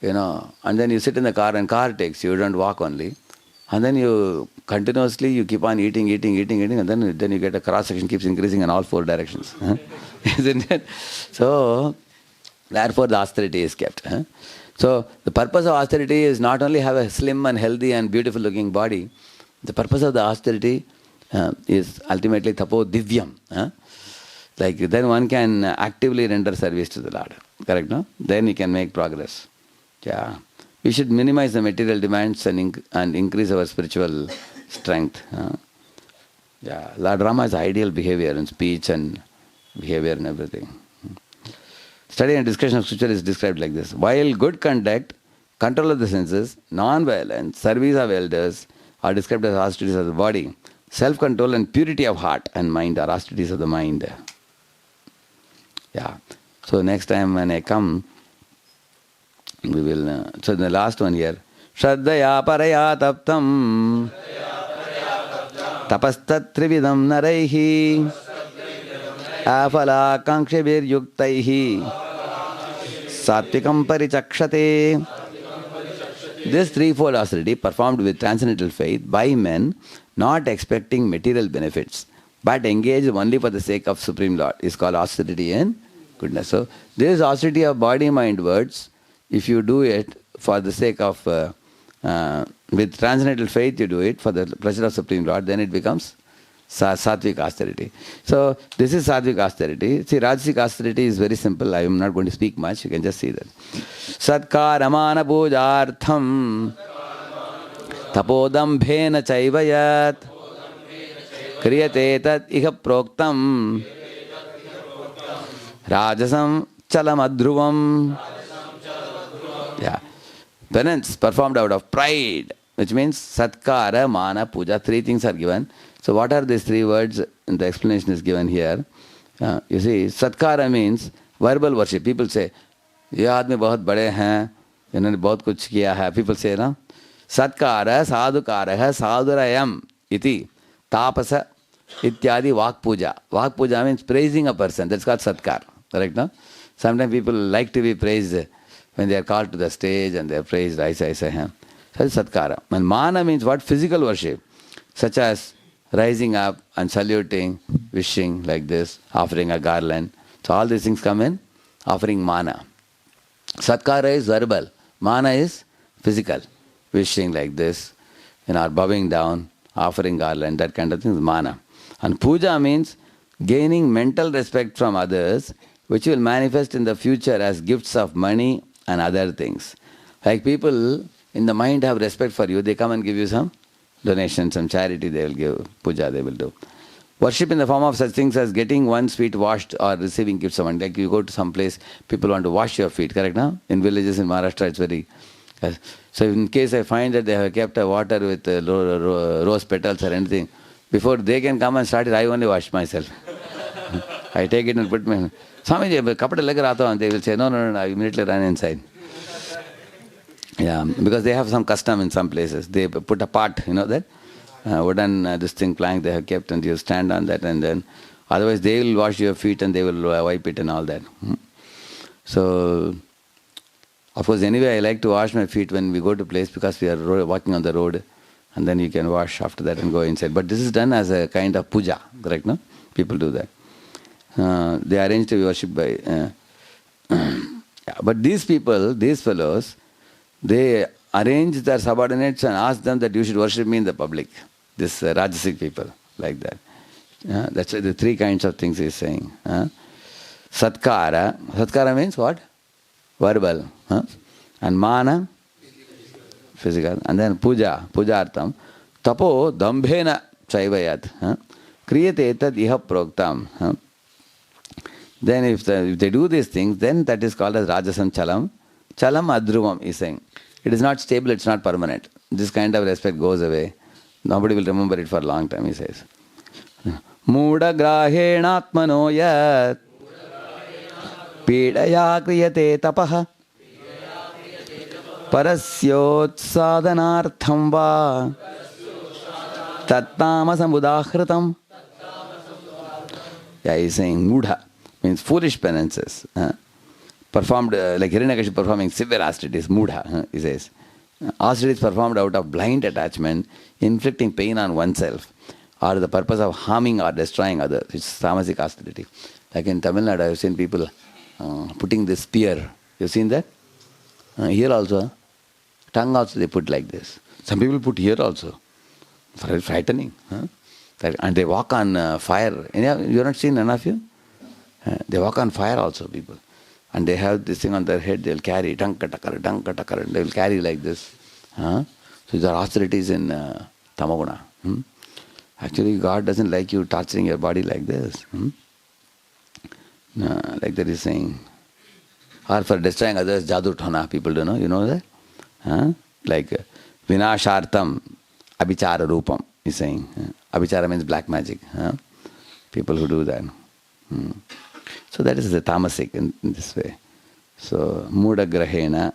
and then you sit in the car and car takes you, you don't walk only. And then you continuously, you keep on eating, and then you get a cross section keeps increasing in all 4 directions. Isn't it? So, therefore the austerity is kept. So, the purpose of austerity is not only have a slim and healthy and beautiful looking body, the purpose of the austerity is ultimately tapo divyam. Like then one can actively render service to the Lord. Correct, no? Then he can make progress. Yeah. We should minimize the material demands and increase our spiritual strength. Yeah. Lord Rama is ideal behavior in speech and behavior and everything. Study and discussion of scripture is described like this. While good conduct, control of the senses, non-violence, service of elders are described as austerities of the body, self-control and purity of heart and mind are austerities of the mind. Yeah. So next time when I come, we will, so the last one here, Shraddhaya paraya taptam tapastat trividam naraihi afala kankshibir yuktaihi satvikam parichakshate. This threefold austerity performed with transcendental faith by men not expecting material benefits but engaged only for the sake of Supreme Lord is called austerity and goodness. So this austerity of body, mind, words, if you do it for the sake of with transcendental faith, you do it for the pleasure of Supreme Lord, then it becomes sattvic austerity. So this is sattvic austerity. See, Rajasic austerity is very simple. I am not going to speak much. You can just see that. Satkaramana pujartham tapodambhena chaivayat kriyate tat iha proktam rajasam chalamadhruvam. Yeah. Penance performed out of pride, which means satkara, mana, puja. Three things are given. So what are these three words? And the explanation is given here. You see, satkara means verbal worship. People say, ये आदमी बहुत बड़े हैं, इन्होंने बहुत कुछ किया है. People say, ना, सत्कार साधुकार साधुरयम इति तापस इत्यादि वाक पूजा. Vak puja means praising a person. That's called satkar. Correct, no? Sometimes people like to be praised when they are called to the stage and they are praised. Aisa hai. So that's satkara. And mana means what? Physical worship, such as rising up and saluting, wishing like this, offering a garland. So all these things come in offering mana. Satkara is verbal. Mana is physical. Wishing like this, or bowing down, offering garland, that kind of thing is mana. And puja means gaining mental respect from others, which will manifest in the future as gifts of money and other things. Like people in the mind have respect for you, they come and give you some donation, some charity they will give, puja they will do. Worship in the form of such things as getting one's feet washed or receiving gifts of one. Like you go to some place, people want to wash your feet, correct now? In villages in Maharashtra it's very... So in case I find that they have kept a water with rose petals or anything, before they can come and start it, I only wash myself. I take it and put my... Swamiji, kapade leg raata, and they will say, no, I immediately run inside. Yeah, because they have some custom in some places. They put a pot, that wooden this thing plank they have kept, and you stand on that, and then otherwise they will wash your feet and they will wipe it and all that. So, of course, anyway, I like to wash my feet when we go to place because we are walking on the road, and then you can wash after that and go inside. But this is done as a kind of puja, correct? No, people do that. They arrange to be worshipped by. Yeah, but these people, these fellows, they arrange their subordinates and ask them that you should worship me in the public. This Rajasic people, like that. That's why the three kinds of things he's saying. Satkara. Satkara means what? Verbal. And mana, physical. And then puja, pujartam. Tapo dambhena chaivayat. Kriyate tad iha proktam. Then if they do these things, then that is called as Rajasam Chalam. Chalam Adruvam is saying. It is not stable, it's not permanent. This kind of respect goes away. Nobody will remember it for a long time, he says. Muda grahenatmano yat pidaya kriyate tapaha parasyot sadhanartham va tattamasam udahritam. Yeah, he is saying mudha means foolish penances. Performed like Hiranyakashipu performing severe austerities, mudha, he says. Austerities performed out of blind attachment, inflicting pain on oneself, or the purpose of harming or destroying others. It's tamasic austerity. Like in Tamil Nadu, I've seen people putting this spear. You've seen that? Here also, tongue also they put like this. Some people put here also. Very frightening. And they walk on fire. You have not seen none of you? They walk on fire also, people. And they have this thing on their head, they'll carry, danka-takara, they will carry like this. So these are austerities in Tamaguna. Actually, God doesn't like you torturing your body like this. Like that he's saying. Or for destroying others, jadu thona, people don't know, you know that? Like vinashartam, abhichara rupam, he's saying. Abhichara means black magic. People who do that. So that is the tamasic in this way. So muda grahena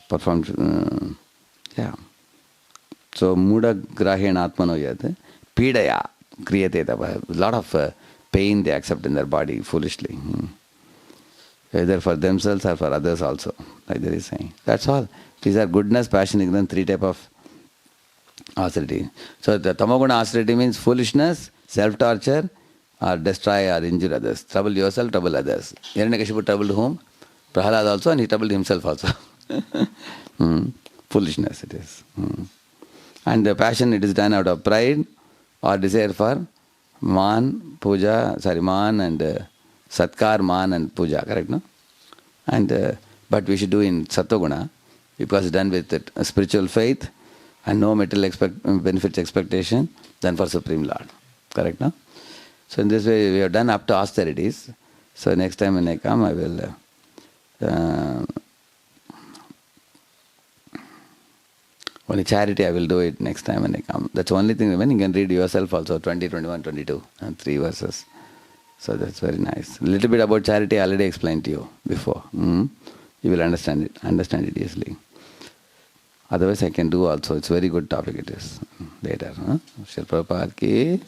performed. Yeah. So muda grahena atmano yat Pidaya kriyate tapah. A lot of pain they accept in their body foolishly. Either for themselves or for others also, like there is saying. That's all. These are goodness, passion, ignorance, three type of austerity. So the tamoguna austerity means foolishness, self-torture, or destroy or injure others. Trouble yourself, trouble others. Hiranyakashipu troubled whom? Prahalad also, and he troubled himself also. Foolishness it is. And the passion, it is done out of pride or desire for man, puja, man and satkar, man and puja, correct, no? And but we should do in sattva-guna, because it's done with spiritual faith and no material benefits expectation, than for Supreme Lord, correct, no? So in this way we have done up to austerities. So next time when I come, I will only charity I will do it next time when I come. That's the only thing. When you can read yourself also, 20, 21, 22, and 3 verses. So that's very nice. A little bit about charity I already explained to you before. You will understand it easily. Otherwise I can do also. It's a very good topic it is. Later. Srila Prabhupada ki